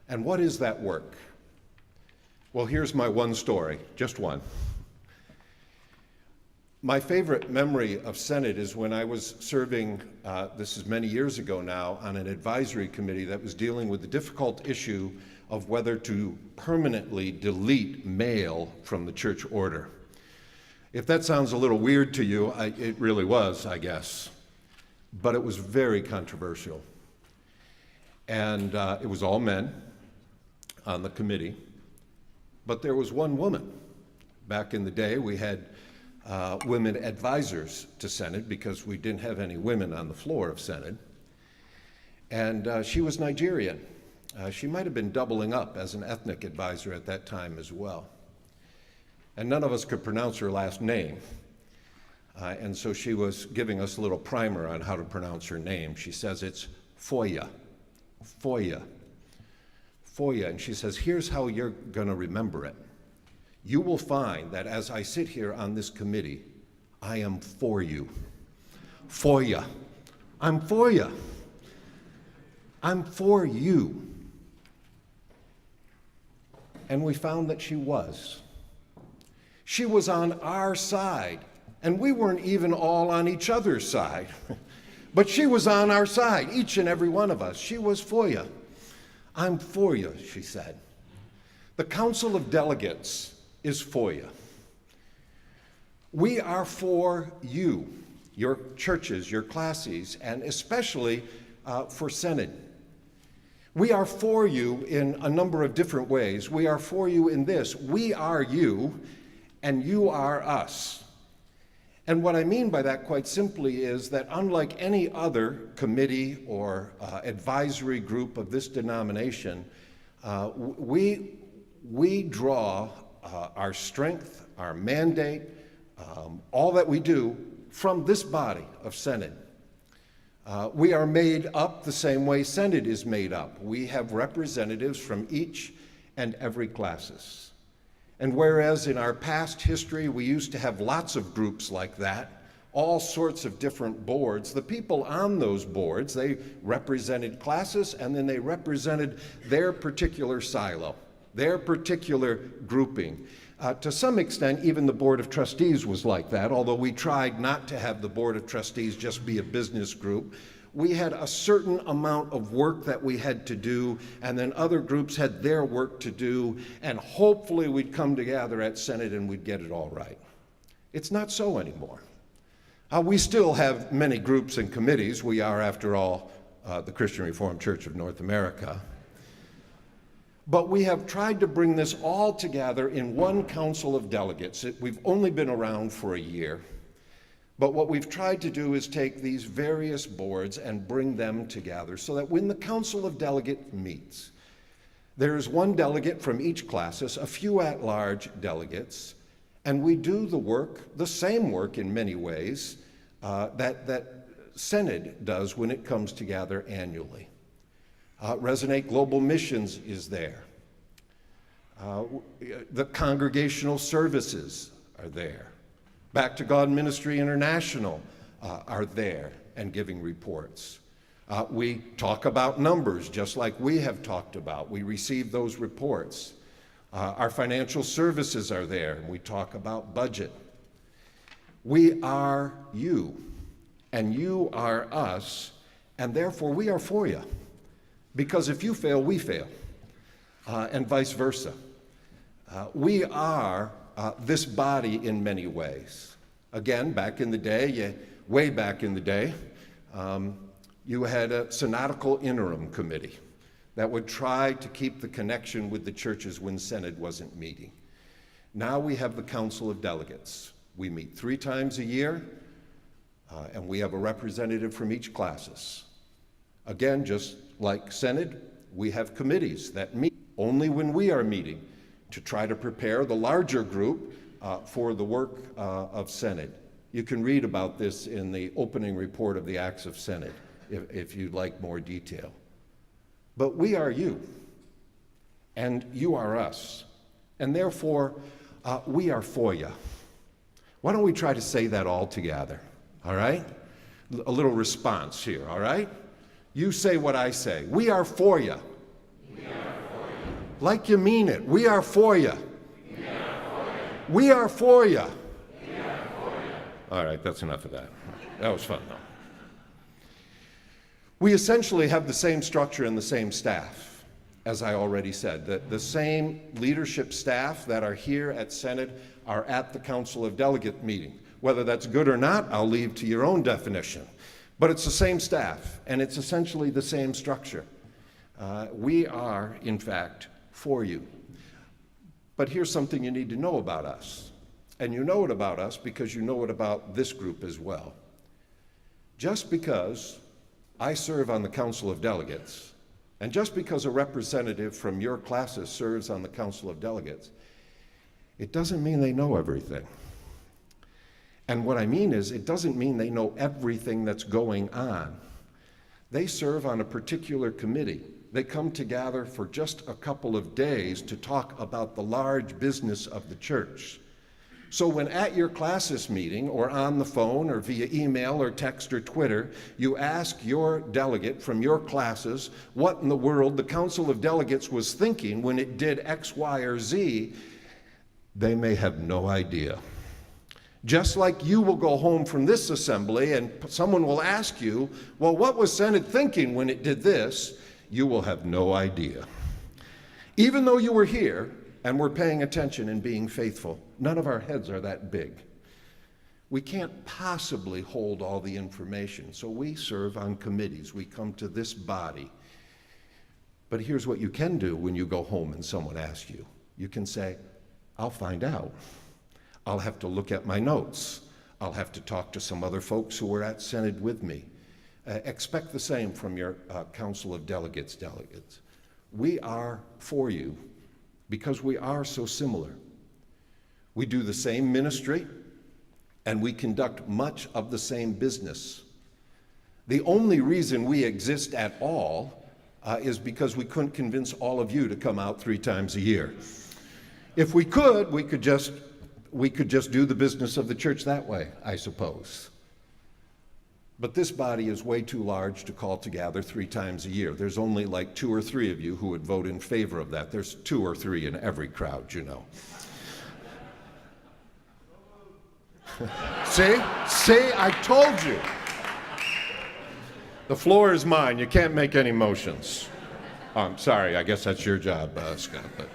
And what is that work? Well, here's my one story, just one. My favorite memory of Synod is when I was serving, this is many years ago now, on an advisory committee that was dealing with the difficult issue of whether to permanently delete mail from the church order. If that sounds a little weird to you, it really was, I guess. But it was very controversial. And it was all men on the committee. But there was one woman. Back in the day, we had women advisors to Synod because we didn't have any women on the floor of Synod. And she was Nigerian. She might have been doubling up as an ethnic advisor at that time as well. And none of us could pronounce her last name. And so she was giving us a little primer on how to pronounce her name. She says it's Foya, Foya, Foya. And she says, here's how you're going to remember it. You will find that as I sit here on this committee, I am for you. Foya. I'm for you. I'm for you. And we found that she was. She was on our side, and we weren't even all on each other's side. But she was on our side, each and every one of us. She was for you. I'm for you, she said. The Council of Delegates is for you. We are for you, your churches, your classes, and especially for Synod. We are for you in a number of different ways. We are for you in this: we are you, and you are us. And what I mean by that, quite simply, is that unlike any other committee or advisory group of this denomination, we draw our strength, our mandate, all that we do from this body of Synod. We are made up the same way Synod is made up. We have representatives from each and every classis. And whereas in our past history we used to have lots of groups like that, all sorts of different boards, the people on those boards, they represented classes, and then they represented their particular silo, their particular grouping. To some extent, even the Board of Trustees was like that, although we tried not to have the Board of Trustees just be a business group. We had a certain amount of work that we had to do, and then other groups had their work to do, and hopefully we'd come together at Synod and we'd get it all right. It's not so anymore. We still have many groups and committees. We are, after all, the Christian Reformed Church of North America. But we have tried to bring this all together in one council of delegates. We've only been around for a year. But what we've tried to do is take these various boards and bring them together so that when the Council of Delegates meets, there is one delegate from each classis, a few at-large delegates, and we do the work, the same work in many ways, that Synod does when it comes together annually. Resonate Global Missions is there. The congregational services are there. Back to God Ministry International are there and giving reports. We talk about numbers just like we have talked about. We receive those reports. Our financial services are there, and we talk about budget. We are you, and you are us, and therefore we are for you. Because if you fail, we fail, and vice versa. We are this body in many ways. Again, back in the day, way back in the day, you had a synodical interim committee that would try to keep the connection with the churches when Synod wasn't meeting. Now we have the Council of Delegates. We meet 3 times a year, and we have a representative from each classis. Again, just like Synod, we have committees that meet only when we are meeting to try to prepare the larger group for the work of Synod. You can read about this in the opening report of the Acts of Synod if you'd like more detail. But we are you, and you are us, and therefore we are for you. Why don't we try to say that all together, all right? A little response here, all right? You say what I say. We are for you. We are for you. Like you mean it. We are for you. We are for you. We are for you. We are for you. All right, that's enough of that. That was fun, though. We essentially have the same structure and the same staff, as I already said. The same leadership staff that are here at Synod are at the Council of Delegate meeting. Whether that's good or not, I'll leave to your own definition. But it's the same staff, and it's essentially the same structure. We are, in fact, for you. But here's something you need to know about us. And you know it about us because you know it about this group as well. Just because I serve on the Council of Delegates, and just because a representative from your classes serves on the Council of Delegates, it doesn't mean they know everything. And what I mean is, it doesn't mean they know everything that's going on. They serve on a particular committee. They come together for just a couple of days to talk about the large business of the church. So when at your classis meeting, or on the phone, or via email, or text, or Twitter, you ask your delegate from your classes what in the world the Council of Delegates was thinking when it did X, Y, or Z, they may have no idea. Just like you will go home from this assembly and someone will ask you, well, what was Synod thinking when it did this? You will have no idea. Even though you were here and were paying attention and being faithful, none of our heads are that big. We can't possibly hold all the information, so we serve on committees. We come to this body. But here's what you can do when you go home and someone asks you. You can say, I'll find out. I'll have to look at my notes. I'll have to talk to some other folks who were at Synod with me. Expect the same from your Council of Delegates. We are for you because we are so similar. We do the same ministry and we conduct much of the same business. The only reason we exist at all is because we couldn't convince all of you to come out 3 times a year. If we could, we could just do the business of the church that way, I suppose. But this body is way too large to call together 3 times a year. There's only like 2 or 3 of you who would vote in favor of that. There's 2 or 3 in every crowd, you know. See, I told you. The floor is mine. You can't make any motions. I'm sorry, I guess that's your job, Scott. But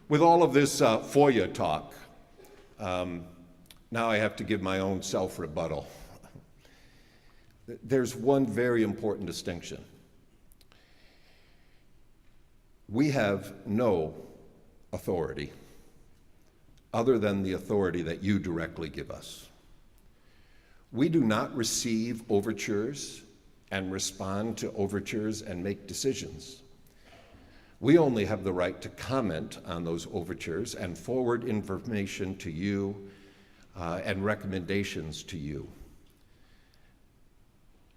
with all of this FOIA talk, now I have to give my own self-rebuttal. There's one very important distinction. We have no authority other than the authority that you directly give us. We do not receive overtures and respond to overtures and make decisions. We only have the right to comment on those overtures and forward information to you and recommendations to you.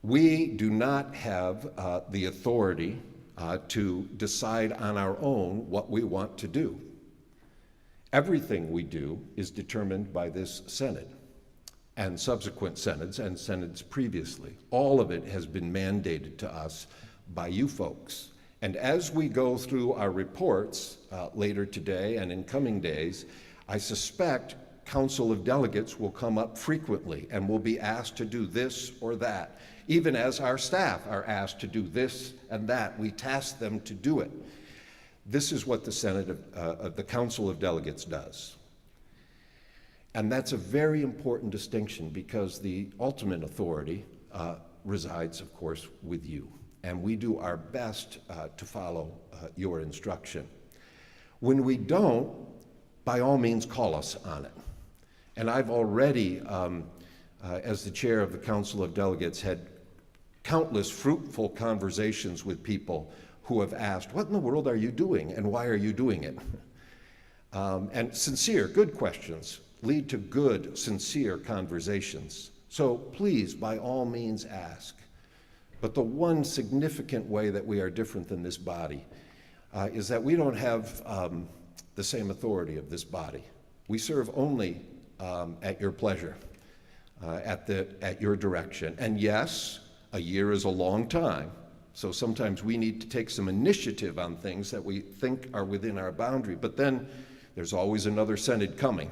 We do not have the authority to decide on our own what we want to do. Everything we do is determined by this Synod and subsequent synods and synods previously. All of it has been mandated to us by you folks. And as we go through our reports later today and in coming days, I suspect Council of Delegates will come up frequently and will be asked to do this or that. Even as our staff are asked to do this and that, we task them to do it. This is what the Synod of the Council of Delegates does. And that's a very important distinction because the ultimate authority resides, of course, with you. And we do our best to follow your instruction. When we don't, by all means, call us on it. And I've already, as the chair of the Council of Delegates, had countless fruitful conversations with people who have asked, what in the world are you doing and why are you doing it? And sincere, good questions lead to good, sincere conversations. So please, by all means, ask. But the one significant way that we are different than this body is that we don't have the same authority of this body. We serve only at your pleasure, at your direction. And yes, a year is a long time, so sometimes we need to take some initiative on things that we think are within our boundary, but then there's always another Synod coming.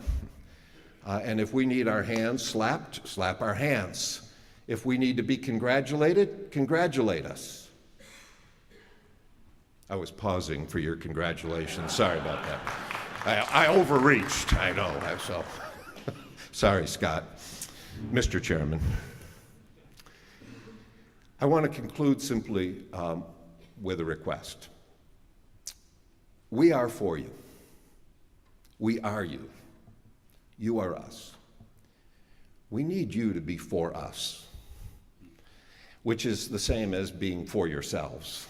And if we need our hands slapped, slap our hands. If we need to be congratulated, congratulate us. I was pausing for your congratulations. Sorry about that. I overreached, I know. So. Sorry, Scott. Mr. Chairman. I want to conclude simply with a request. We are for you. We are you. You are us. We need you to be for us, which is the same as being for yourselves.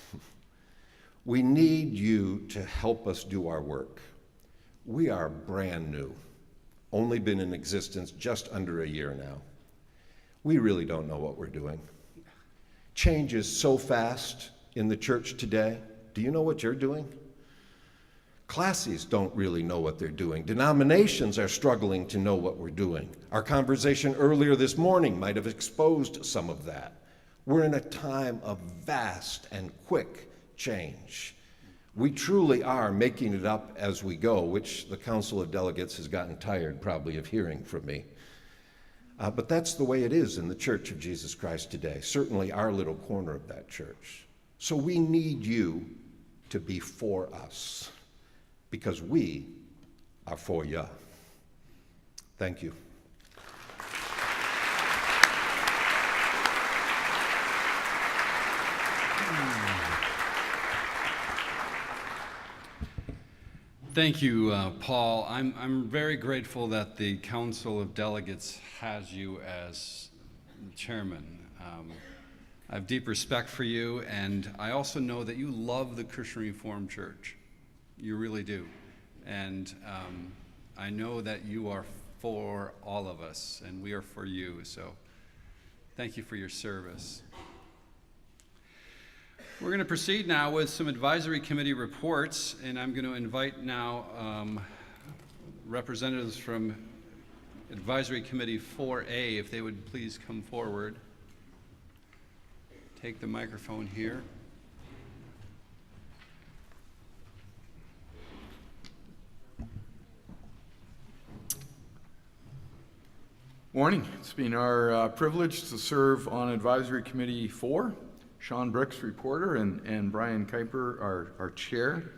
We need you to help us do our work. We are brand new, only been in existence just under a year now. We really don't know what we're doing. Change is so fast in the church today. Do you know what you're doing? Classes don't really know what they're doing. Denominations are struggling to know what we're doing. Our conversation earlier this morning might have exposed some of that. We're in a time of vast and quick change. We truly are making it up as we go, which the Council of Delegates has gotten tired probably of hearing from me. But that's the way it is in the Church of Jesus Christ today, certainly our little corner of that church. So we need you to be for us, because we are for you. Thank you. Thank you, Paul. I'm very grateful that the Council of Delegates has you as chairman. I have deep respect for you, and I also know that you love the Christian Reformed Church. You really do. And I know that you are for all of us, and we are for you. So thank you for your service. We're going to proceed now with some advisory committee reports, and I'm going to invite now representatives from Advisory Committee 4A, if they would please come forward. Take the microphone here. Morning. It's been our privilege to serve on Advisory Committee 4. Sean Brooks, reporter, and Brian Kuiper, our chair.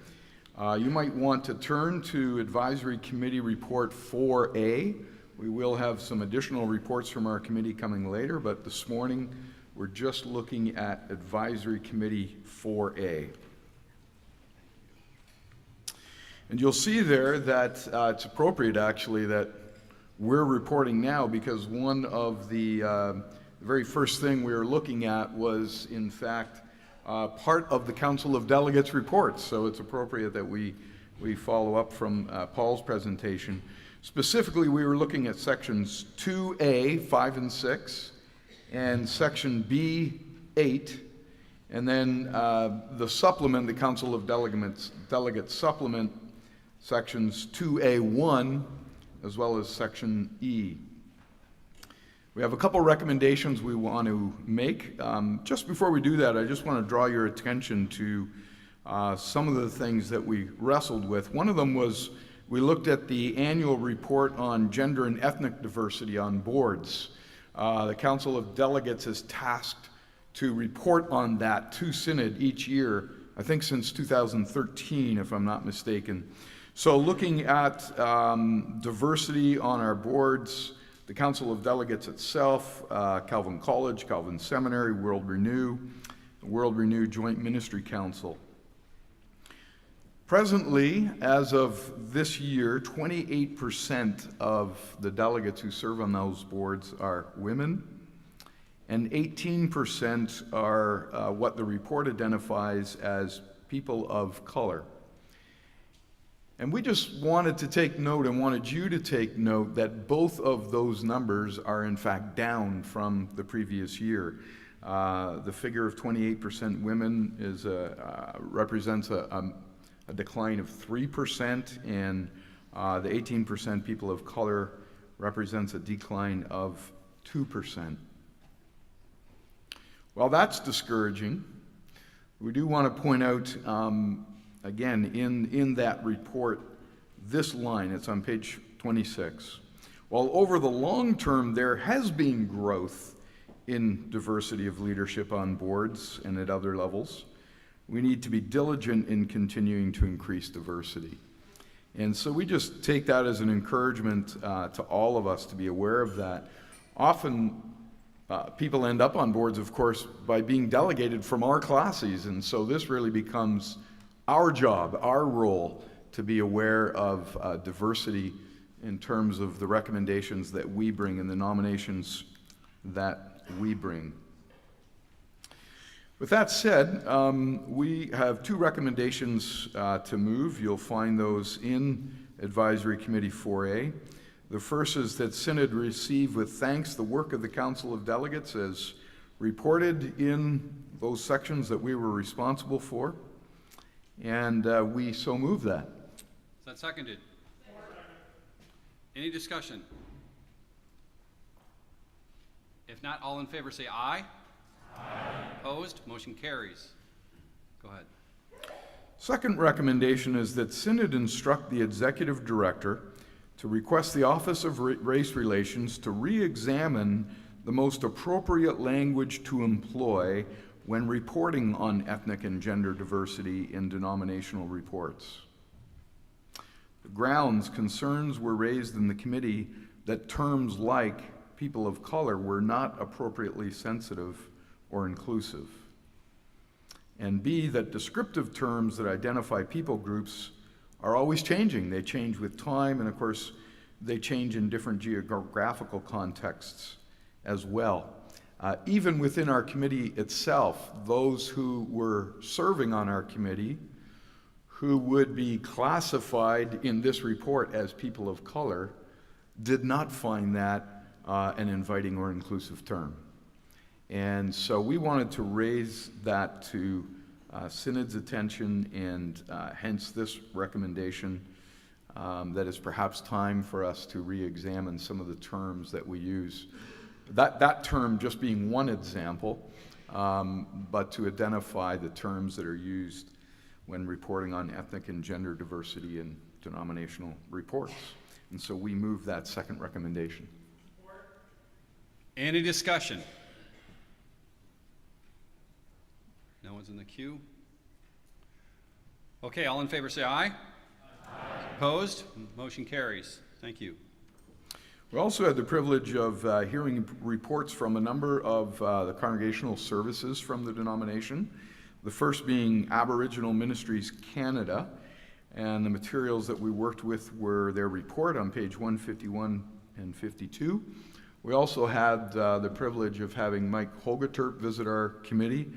You might want to turn to Advisory Committee Report 4A. We will have some additional reports from our committee coming later, but this morning we're just looking at Advisory Committee 4A. And you'll see there that it's appropriate, actually, that we're reporting now, because one of the very first thing we were looking at was, in fact, part of the Council of Delegates reports. So it's appropriate that we follow up from Paul's presentation. Specifically, we were looking at sections 2A, 5 and 6, and section B, 8, and then the supplement, the Council of Delegates supplement, sections 2A1, as well as section E. We have a couple recommendations we want to make. Just before we do that, I just want to draw your attention to some of the things that we wrestled with. One of them was we looked at the annual report on gender and ethnic diversity on boards. The Council of Delegates is tasked to report on that to Synod each year, I think since 2013, if I'm not mistaken. So looking at diversity on our boards, the Council of Delegates itself, Calvin College, Calvin Seminary, World Renew Joint Ministry Council. Presently, as of this year, 28% of the delegates who serve on those boards are women, and 18% are what the report identifies as people of color. And we just wanted to take note and wanted you to take note that both of those numbers are in fact down from the previous year. The figure of 28% women is represents a decline of 3%, and the 18% people of color represents a decline of 2%. While that's discouraging, we do want to point out again, in that report, this line, it's on page 26. While over the long term there has been growth in diversity of leadership on boards and at other levels, we need to be diligent in continuing to increase diversity. And so we just take that as an encouragement to all of us to be aware of that. Often people end up on boards, of course, by being delegated from our classes, and so this really becomes our job, our role, to be aware of diversity in terms of the recommendations that we bring and the nominations that we bring. With that said, we have two recommendations to move. You'll find those in Advisory Committee 4A. The first is that Synod receive with thanks the work of the Council of Delegates as reported in those sections that we were responsible for. And we so move that. Is that seconded? Any discussion? If not, all in favor say aye. Aye. Opposed? Motion carries. Go ahead. Second recommendation is that Synod instruct the Executive Director to request the Office of Race Relations to re-examine the most appropriate language to employ when reporting on ethnic and gender diversity in denominational reports. The grounds concerns were raised in the committee that terms like people of color were not appropriately sensitive or inclusive. And B, that descriptive terms that identify people groups are always changing. They change with time, and of course, they change in different geographical contexts as well. Even within our committee itself, those who were serving on our committee, who would be classified in this report as people of color, did not find that an inviting or inclusive term. And so we wanted to raise that to Synod's attention, and hence this recommendation that it's perhaps time for us to re-examine some of the terms that we use. That term just being one example, but to identify the terms that are used when reporting on ethnic and gender diversity in denominational reports. And so we move that second recommendation. Any discussion? No one's in the queue? Okay, all in favor say aye. Aye. Opposed? Motion carries. Thank you. We also had the privilege of hearing reports from a number of the congregational services from the denomination, the first being Aboriginal Ministries Canada, and the materials that we worked with were their report on page 151 and 52. We also had the privilege of having Mike Holgaterp visit our committee,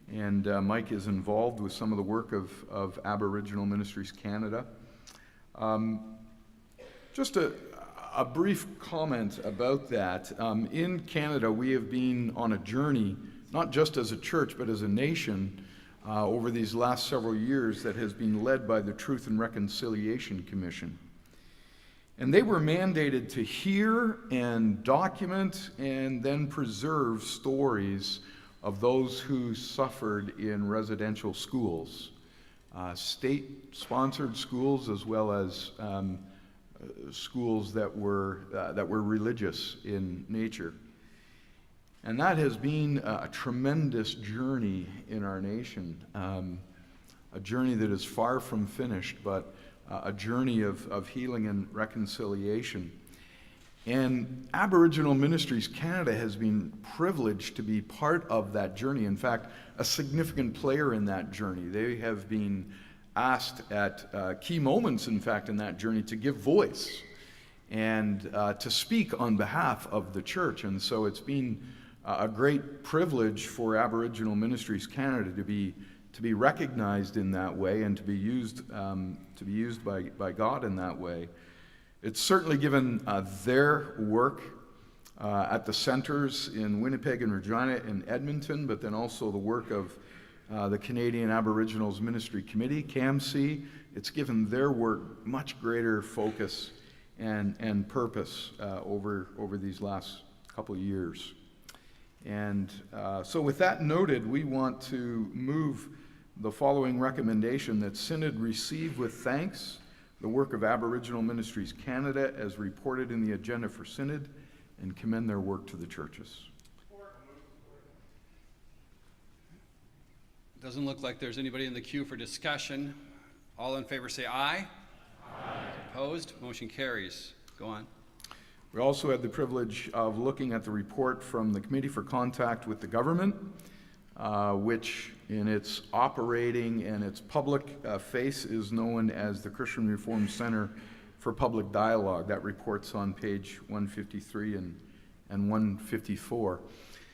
and Mike is involved with some of the work of Aboriginal Ministries Canada. Just a brief comment about that. In Canada, we have been on a journey, not just as a church, but as a nation, over these last several years that has been led by the Truth and Reconciliation Commission. And they were mandated to hear and document and then preserve stories of those who suffered in residential schools, state-sponsored schools, as well as schools that were religious in nature. And that has been a tremendous journey in our nation, a journey that is far from finished, but a journey of healing and reconciliation. And Aboriginal Ministries Canada has been privileged to be part of that journey. In fact, a significant player in that journey. They have been asked at key moments, in fact, in that journey to give voice and to speak on behalf of the church. And so it's been a great privilege for Aboriginal Ministries Canada to be recognized in that way and to be used by God in that way. It's certainly given their work at the centers in Winnipeg and Regina and Edmonton, but then also the work of the Canadian Aboriginals Ministry Committee, CAMC. It's given their work much greater focus and purpose over these last couple of years. And so with that noted, we want to move the following recommendation: that Synod receive with thanks the work of Aboriginal Ministries Canada as reported in the agenda for Synod, and commend their work to the churches. Doesn't look like there's anybody in the queue for discussion. All in favor say aye. Aye. Opposed? Motion carries. Go on. We also had the privilege of looking at the report from the Committee for Contact with the Government, which in its operating and its public face is known as the Christian Reform Center for Public Dialogue. That report's on page 153 and 154.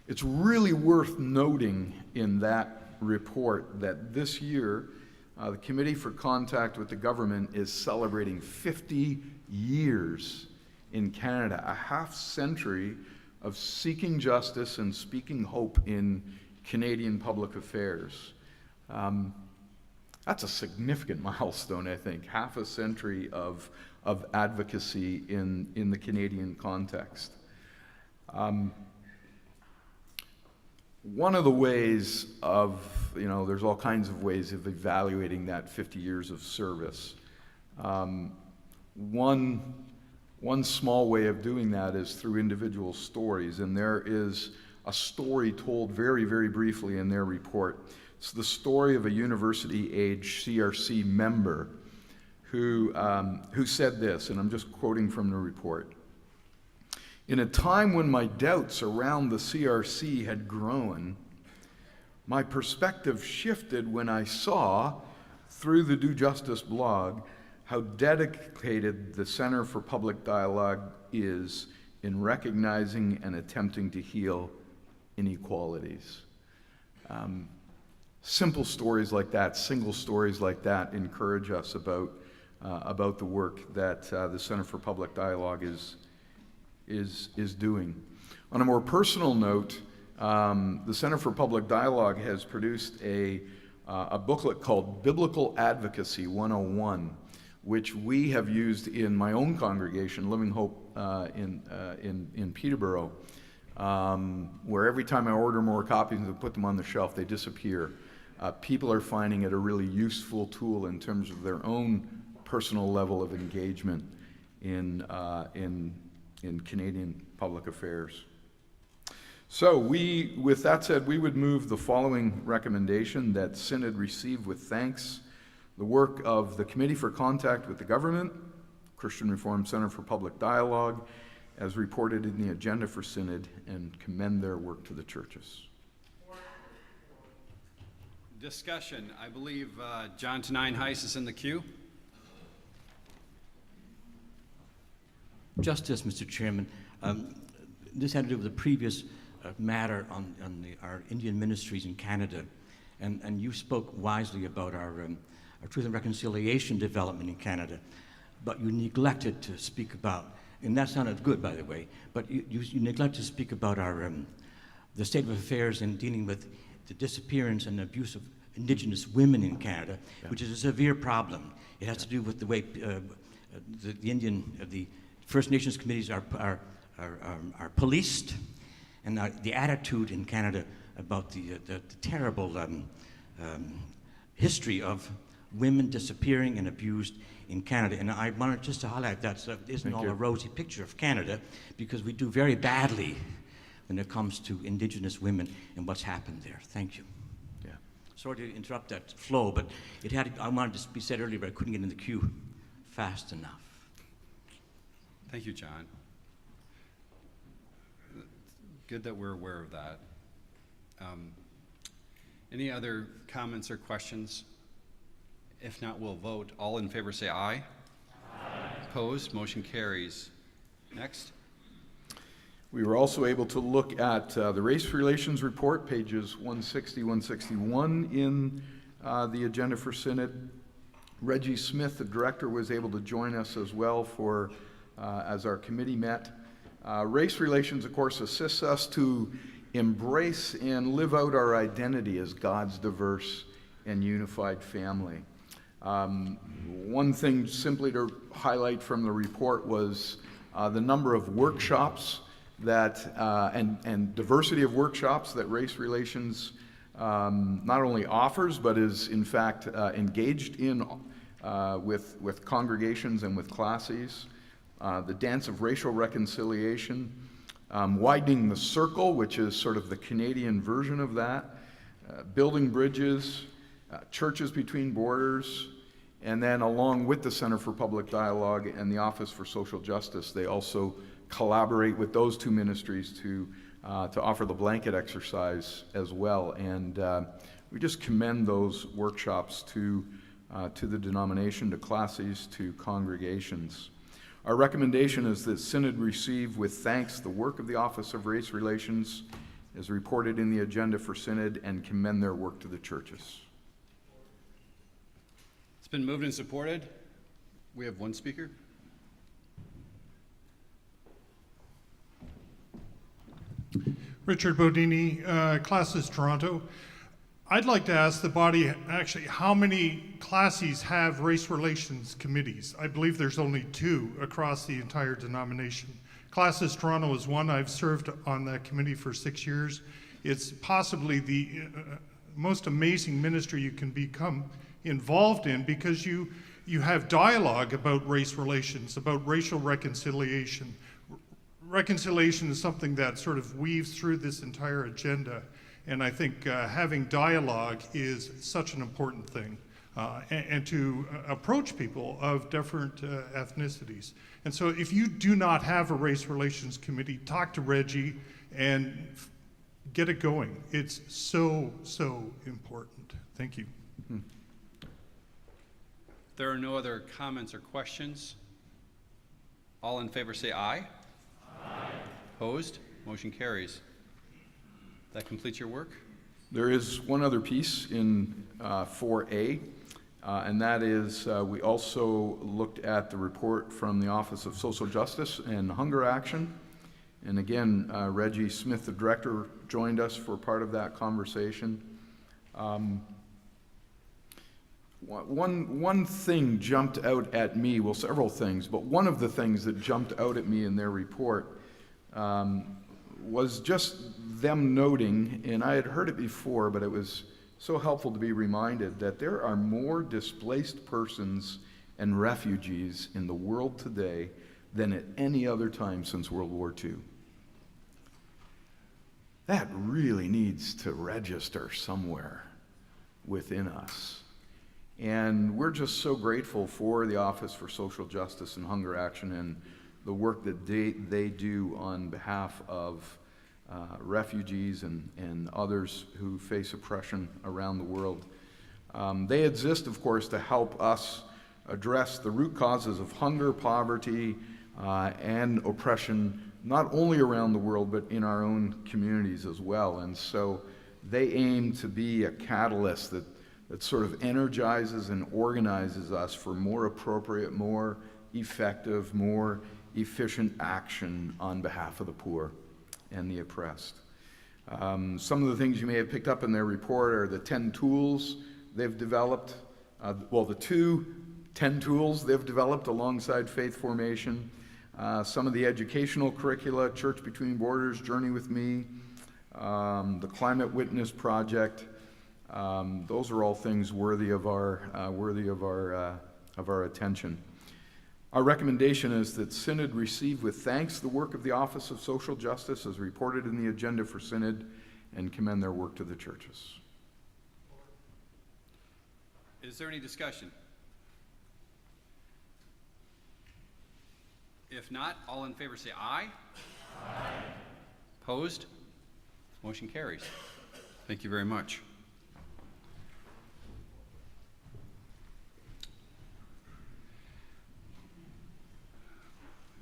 It's really worth noting in that report that this year the Committee for Contact with the Government is celebrating 50 years in Canada, a half-century of seeking justice and speaking hope in Canadian public affairs. That's a significant milestone, I think, half a century of advocacy in the Canadian context. One of the ways of, there's all kinds of ways of evaluating that 50 years of service. One small way of doing that is through individual stories, and there is a story told very, very briefly in their report. It's the story of a university-age CRC member who said this, and I'm just quoting from the report. In a time when my doubts around the CRC had grown, my perspective shifted when I saw, through the Do Justice blog, how dedicated the Center for Public Dialogue is in recognizing and attempting to heal inequalities. Simple stories like that, single stories like that, encourage us about the work that the Center for Public Dialogue is doing. On a more personal note, the Center for Public Dialogue has produced a booklet called Biblical Advocacy 101, which we have used in my own congregation, Living Hope in Peterborough, where every time I order more copies and put them on the shelf, they disappear. People are finding it a really useful tool in terms of their own personal level of engagement in Canadian public affairs. So with that said, we would move the following recommendation: that Synod receive with thanks the work of the Committee for Contact with the Government, Christian Reformed Center for Public Dialogue, as reported in the agenda for Synod, and commend their work to the churches. Discussion. I believe John Tenine Heiss is in the queue. Justice, Mr. Chairman. This had to do with the previous matter on our Indian ministries in Canada, and you spoke wisely about our Truth and Reconciliation development in Canada, but you neglected to speak about, and that sounded good, by the way, but you neglected to speak about our the state of affairs in dealing with the disappearance and abuse of Indigenous women in Canada, which is a severe problem. It has to do with the way the First Nations committees are policed, and the attitude in Canada about the terrible history of women disappearing and abused in Canada. And I wanted just to highlight that, so it isn't all a rosy picture of Canada, because we do very badly when it comes to Indigenous women and what's happened there. Thank you. Yeah. Sorry to interrupt that flow, but I wanted to be said earlier, but I couldn't get in the queue fast enough. Thank you, John. Good that we're aware of that. Any other comments or questions? If not, we'll vote. All in favor say aye. Aye. Opposed? Motion carries. Next. We were also able to look at the Race Relations Report, pages 160, 161 in the agenda for Synod. Reggie Smith, the director, was able to join us as well as our committee met. Race relations, of course, assists us to embrace and live out our identity as God's diverse and unified family. One thing simply to highlight from the report was the number of workshops that and diversity of workshops that Race Relations not only offers, but is in fact engaged in with congregations and with classes. The Dance of Racial Reconciliation, Widening the Circle, which is sort of the Canadian version of that, Building Bridges, Churches Between Borders, and then along with the Center for Public Dialogue and the Office for Social Justice, they also collaborate with those two ministries to offer the blanket exercise as well. And we just commend those workshops to the denomination, to classes, to congregations. Our recommendation is that Synod receive with thanks the work of the Office of Race Relations as reported in the agenda for Synod, and commend their work to the churches. It's been moved and supported. We have one speaker. Richard Bodini, Classes Toronto. I'd like to ask the body actually how many classes have race relations committees. I believe there's only 2 across the entire denomination. Classes Toronto is one. I've served on that committee for 6 years. It's possibly the most amazing ministry you can become involved in, because you have dialogue about race relations, about racial reconciliation. Reconciliation is something that sort of weaves through this entire agenda. And I think having dialogue is such an important thing. and to approach people of different ethnicities. And so if you do not have a race relations committee, talk to Reggie and get it going. It's so, so important. Thank you. If there are no other comments or questions, all in favor say aye. Aye. Opposed? Motion carries. That completes your work? There is one other piece in 4A, and that is we also looked at the report from the Office of Social Justice and Hunger Action. And again, Reggie Smith, the director, joined us for part of that conversation. One thing jumped out at me, well, several things, but one of the things that jumped out at me in their report was just them noting, and I had heard it before, but it was so helpful to be reminded that there are more displaced persons and refugees in the world today than at any other time since World War II. That really needs to register somewhere within us. And we're just so grateful for the Office for Social Justice and Hunger Action and the work that they do on behalf of refugees and others who face oppression around the world. They exist, of course, to help us address the root causes of hunger, poverty, and oppression, not only around the world, but in our own communities as well. And so they aim to be a catalyst that sort of energizes and organizes us for more appropriate, more effective, more efficient action on behalf of the poor and the oppressed. Some of the things you may have picked up in their report are the 10 tools they've developed, the 10 tools they've developed alongside faith formation, some of the educational curricula, Church Between Borders, Journey with Me, the Climate Witness Project. Those are all things worthy of our attention. Our recommendation is that Synod receive with thanks the work of the Office of Social Justice as reported in the agenda for Synod and commend their work to the churches. Is there any discussion? If not, all in favor say aye. Aye. Opposed? Motion carries. Thank you very much.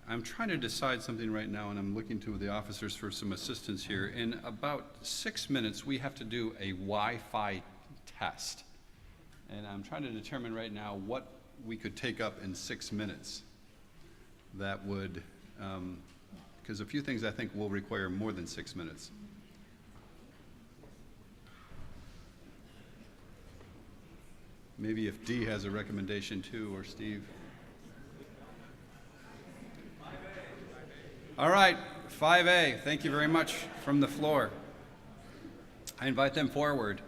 I'm trying to decide something right now, and I'm looking to the officers for some assistance here. In about 6 minutes, we have to do a Wi-Fi test. And I'm trying to determine right now what we could take up in 6 minutes that would, because a few things I think will require more than 6 minutes. Maybe if Dee has a recommendation too, or Steve. All right, 5A, thank you very much from the floor. I invite them forward.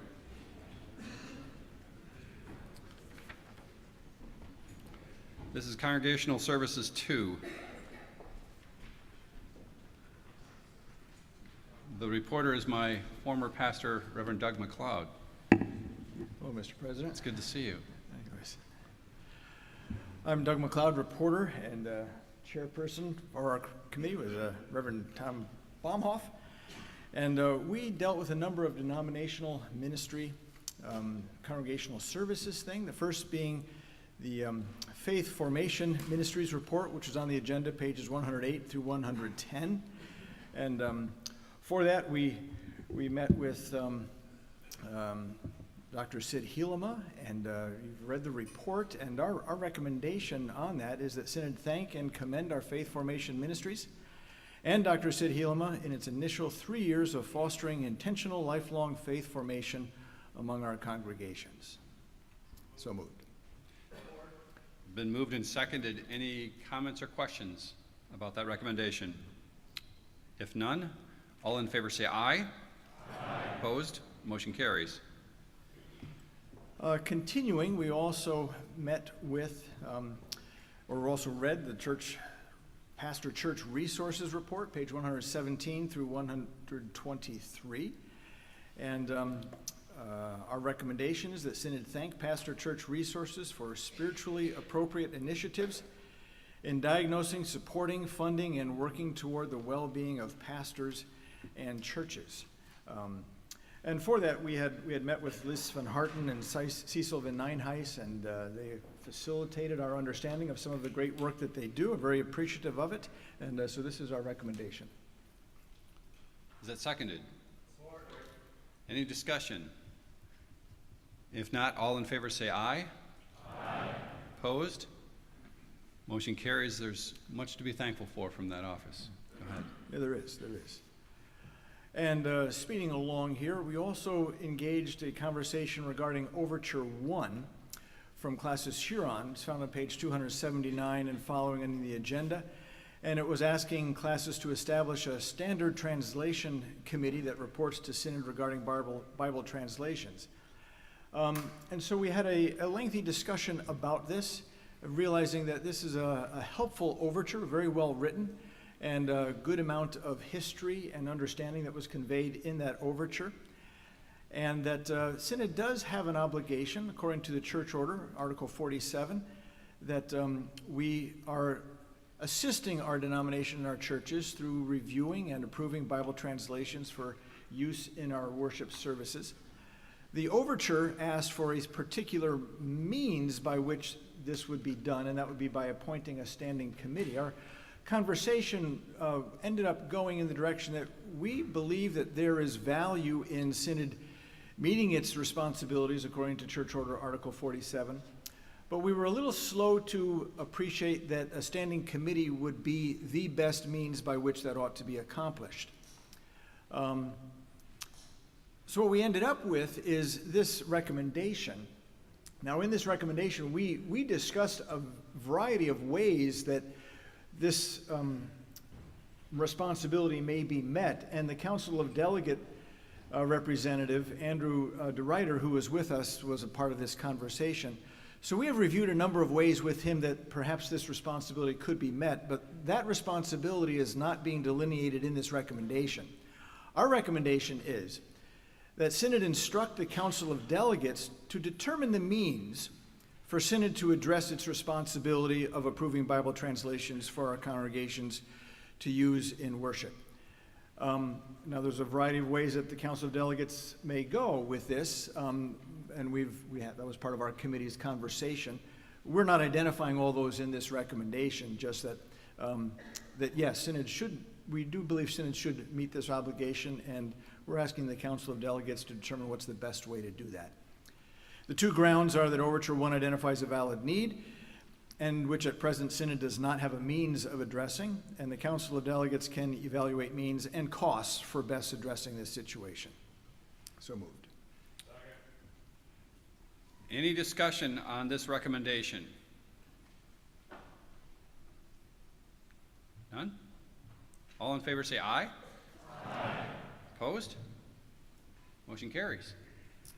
This is Congregational Services 2. The reporter is my former pastor, Reverend Doug McLeod. Hello, Mr. President. It's good to see you. Anyways, I'm Doug McLeod, reporter and chairperson for our committee with Reverend Tom Baumhoff. And we dealt with a number of denominational ministry, congregational services thing. The first being the Faith Formation Ministries report, which is on the agenda, pages 108 through 110. And for that, we met with Dr. Sid Helema, and you've read the report, and our recommendation on that is that Synod thank and commend our Faith Formation Ministries and Dr. Sid Helema in its initial 3 years of fostering intentional lifelong faith formation among our congregations. So moved. Been moved and seconded. Any comments or questions about that recommendation? If none, all in favor say aye. Aye. Opposed? Motion carries. Continuing, we also met with, or also read the Pastor Church Resources Report, page 117 through 123. And our recommendation is that Synod thank Pastor Church Resources for spiritually appropriate initiatives in diagnosing, supporting, funding, and working toward the well-being of pastors and churches. And for that, we had met with Liz van Harten and Cecil van Nijnhuis, and they facilitated our understanding of some of the great work that they do. I'm very appreciative of it, and so this is our recommendation. Is that seconded? Any discussion? If not, all in favor say aye. Aye. Opposed? Motion carries. There's much to be thankful for from that office. Go ahead. Yeah, there is. And speeding along here, we also engaged a conversation regarding Overture 1 from classes Huron. It's found on page 279 and following in the agenda. And it was asking classes to establish a standard translation committee that reports to Synod regarding Bible translations. And so we had a lengthy discussion about this, realizing that this is a helpful overture, very well written, and a good amount of history and understanding that was conveyed in that overture. And that Synod does have an obligation, according to the church order, Article 47, that we are assisting our denomination and our churches through reviewing and approving Bible translations for use in our worship services. The overture asked for a particular means by which this would be done, and that would be by appointing a standing committee. Our conversation ended up going in the direction that we believe that there is value in Synod meeting its responsibilities according to Church Order Article 47. But we were a little slow to appreciate that a standing committee would be the best means by which that ought to be accomplished. So what we ended up with is this recommendation. Now, in this recommendation, we discussed a variety of ways that this responsibility may be met, and the Council of Delegate representative, Andrew DeRuyter, who was with us, was a part of this conversation. So we have reviewed a number of ways with him that perhaps this responsibility could be met, but that responsibility is not being delineated in this recommendation. Our recommendation is that Synod instruct the Council of Delegates to determine the means for Synod to address its responsibility of approving Bible translations for our congregations to use in worship. Now, there's a variety of ways that the Council of Delegates may go with this, and that was part of our committee's conversation. We're not identifying all those in this recommendation, just that yes, we do believe Synod should meet this obligation, and we're asking the Council of Delegates to determine what's the best way to do that. The two grounds are that Overture 1 identifies a valid need, and which at present Synod does not have a means of addressing, and the Council of Delegates can evaluate means and costs for best addressing this situation. So moved. Any discussion on this recommendation? None? All in favor say aye. Aye. Opposed? Motion carries.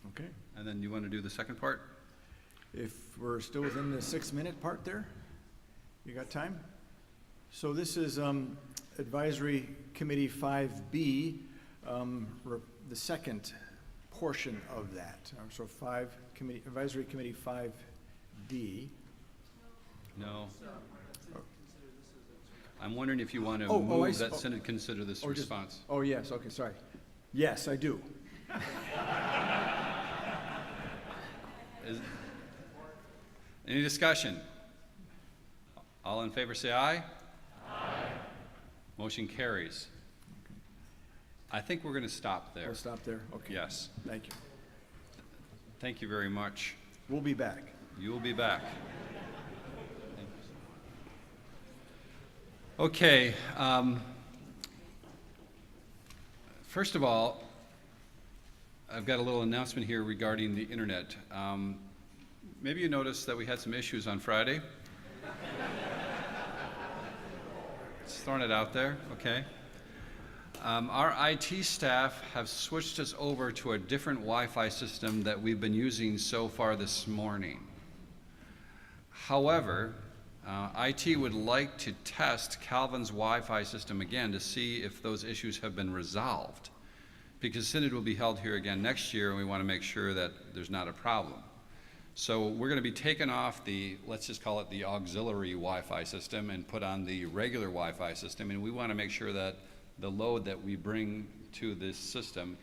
Okay. And then you want to do the second part? If we're still within the 6-minute part there, you got time? So this is Advisory Committee 5B, the second portion of that. So Advisory Committee 5D. No. I'm wondering if you want to Oh, move that Synod consider this response. Yes, okay, sorry. Yes, I do. Any discussion? All in favor say aye. Aye. Motion carries. I think we're going to stop there. We'll stop there? Okay. Yes. Thank you. Thank you very much. We'll be back. You will be back. Okay. First of all, I've got a little announcement here regarding the internet. Maybe you noticed that we had some issues on Friday. Just throwing it out there, okay? Our IT staff have switched us over to a different Wi-Fi system that we've been using so far this morning. However, IT would like to test Calvin's Wi-Fi system again to see if those issues have been resolved. because Synod will be held here again next year, and we want to make sure that there's not a problem. So we're going to be taking off the, let's just call it the auxiliary Wi-Fi system, and put on the regular Wi-Fi system, and we want to make sure that the load that we bring to this system,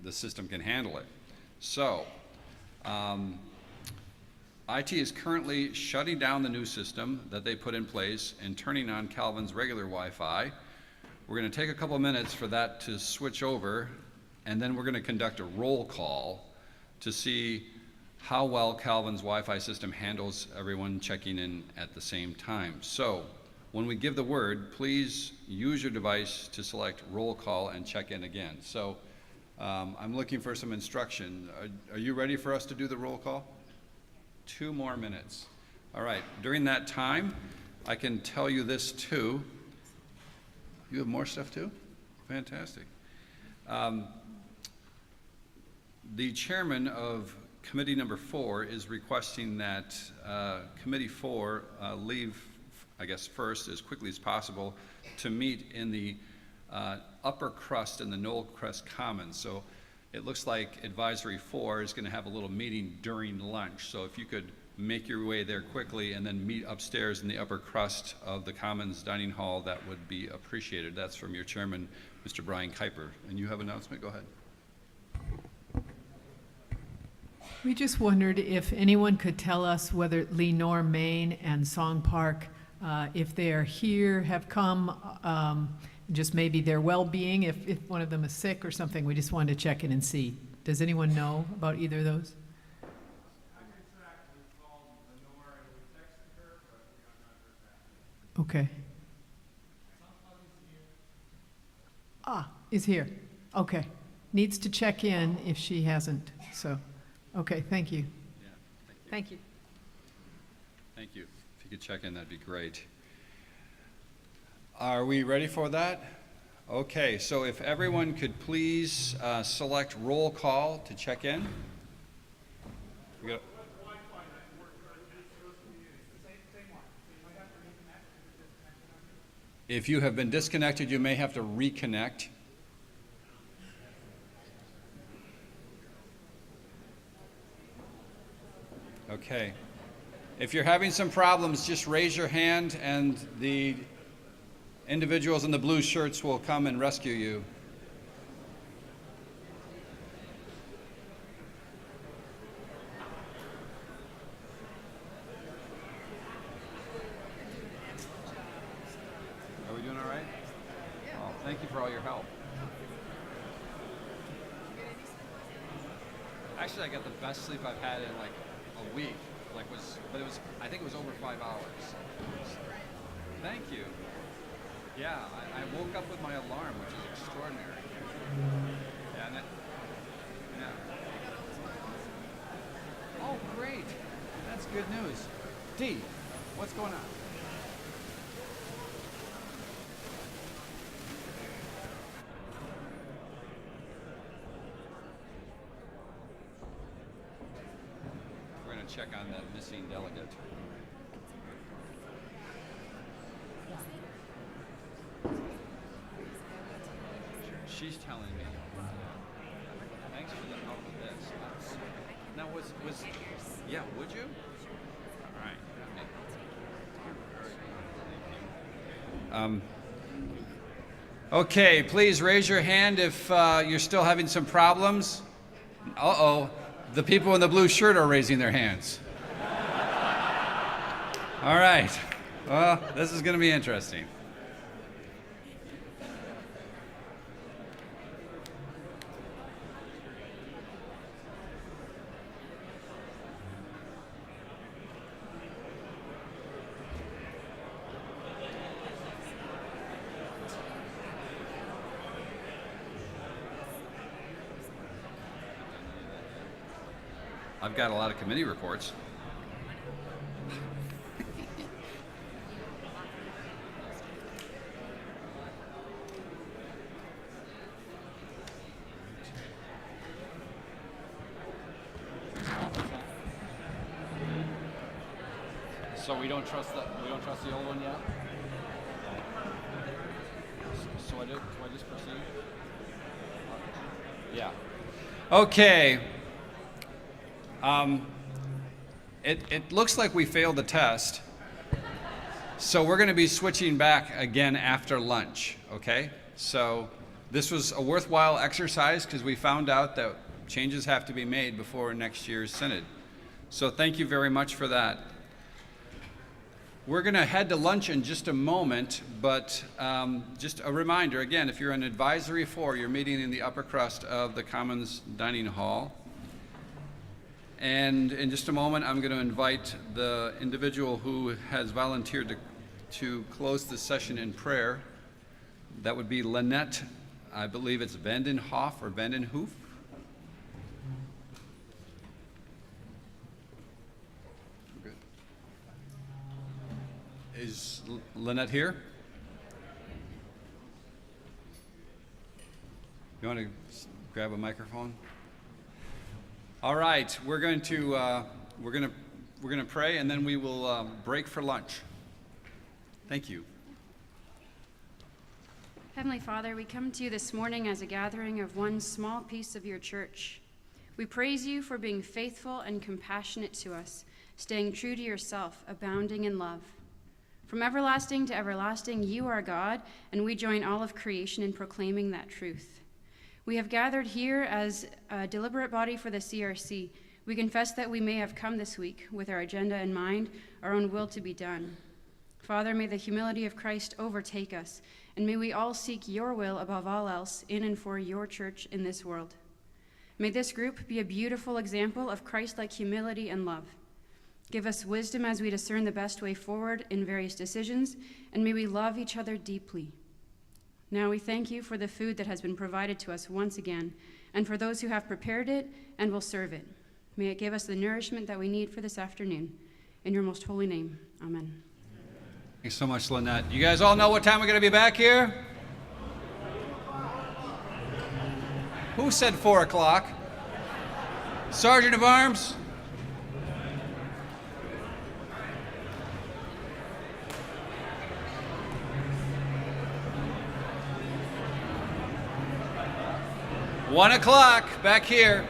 the system can handle it. So, IT is currently shutting down the new system that they put in place and turning on Calvin's regular Wi-Fi. We're going to take a couple minutes for that to switch over, and then we're going to conduct a roll call to see how well Calvin's Wi-Fi system handles everyone checking in at the same time. So, when we give the word, please use your device to select roll call and check in again. So, I'm looking for some instruction. Are you ready for us to do the roll call? 2 more minutes. All right, during that time, I can tell you this too. You have more stuff too? Fantastic. The chairman of committee number 4 is requesting that committee 4 leave, I guess, first as quickly as possible to meet in the upper crust and the Knoll Crest Commons. So it looks like advisory 4 is going to have a little meeting during lunch. So if you could make your way there quickly and then meet upstairs in the upper crust of the Commons Dining Hall, that would be appreciated. That's from your chairman, Mr. Brian Kuiper. And you have an announcement? Go ahead. We just wondered if anyone could tell us whether Lenore, Maine and Song Park, if they are here, have come, just maybe their well-being, if one of them is sick or something. We just wanted to check in and see. Does anyone know about either of those? Okay. Ah, is here. Okay. Needs to check in if she hasn't, so, okay, thank you. Yeah, Thank you. thank you. If you could check in, that'd be great. Are we ready for that? Okay, so if everyone could please select roll call to check in. We got- If you have been disconnected, you may have to reconnect. Okay. If you're having some problems, just raise your hand and the individuals in the blue shirts will come and rescue you. Are we doing all right? Oh, thank you for all your help. Actually, I got the best sleep I've had in like a week. I think it was over 5 hours. Thank you. Yeah, I woke up with my alarm, which is extraordinary. Yeah, yeah. Oh, great. That's good news. Dee, what's going on? We're going to check on that missing delegate. She's telling me. Thanks for the help with this. Now, yeah, would you? All right. Okay, please raise your hand if you're still having some problems. Uh-oh, the people in the blue shirt are raising their hands. All right. Well, this is going to be interesting. I've got a lot of committee reports. So we don't trust the old one yet? So do I just proceed? Yeah. Okay. It looks like we failed the test. So we're going to be switching back again after lunch, okay? So this was a worthwhile exercise because we found out that changes have to be made before next year's synod. So thank you very much for that. We're going to head to lunch in just a moment, but just a reminder, again, if you're an advisory 4, you're meeting in the upper crust of the Commons Dining Hall. And in just a moment, I'm going to invite the individual who has volunteered to close the session in prayer. That would be Lynette, I believe it's Vandenhoff or Vandenhoof. Good. Is Lynette here? You want to grab a microphone? All right, we're going to pray, and then we will break for lunch. Thank you. Heavenly Father, we come to you this morning as a gathering of one small piece of your church. We praise you for being faithful and compassionate to us, staying true to yourself, abounding in love. From everlasting to everlasting, you are God, and we join all of creation in proclaiming that truth. We have gathered here as a deliberate body for the CRC. We confess that we may have come this week with our agenda in mind, our own will to be done. Father, may the humility of Christ overtake us, and may we all seek your will above all else in and for your church in this world. May this group be a beautiful example of Christ-like humility and love. Give us wisdom as we discern the best way forward in various decisions, and may we love each other deeply. Now we thank you for the food that has been provided to us once again, and for those who have prepared it and will serve it. May it give us the nourishment that we need for this afternoon. In your most holy name, amen. Thanks so much, Lynette. You guys all know what time we're going to be back here? Who said 4 o'clock? Sergeant of Arms? $1 o'clock, back here.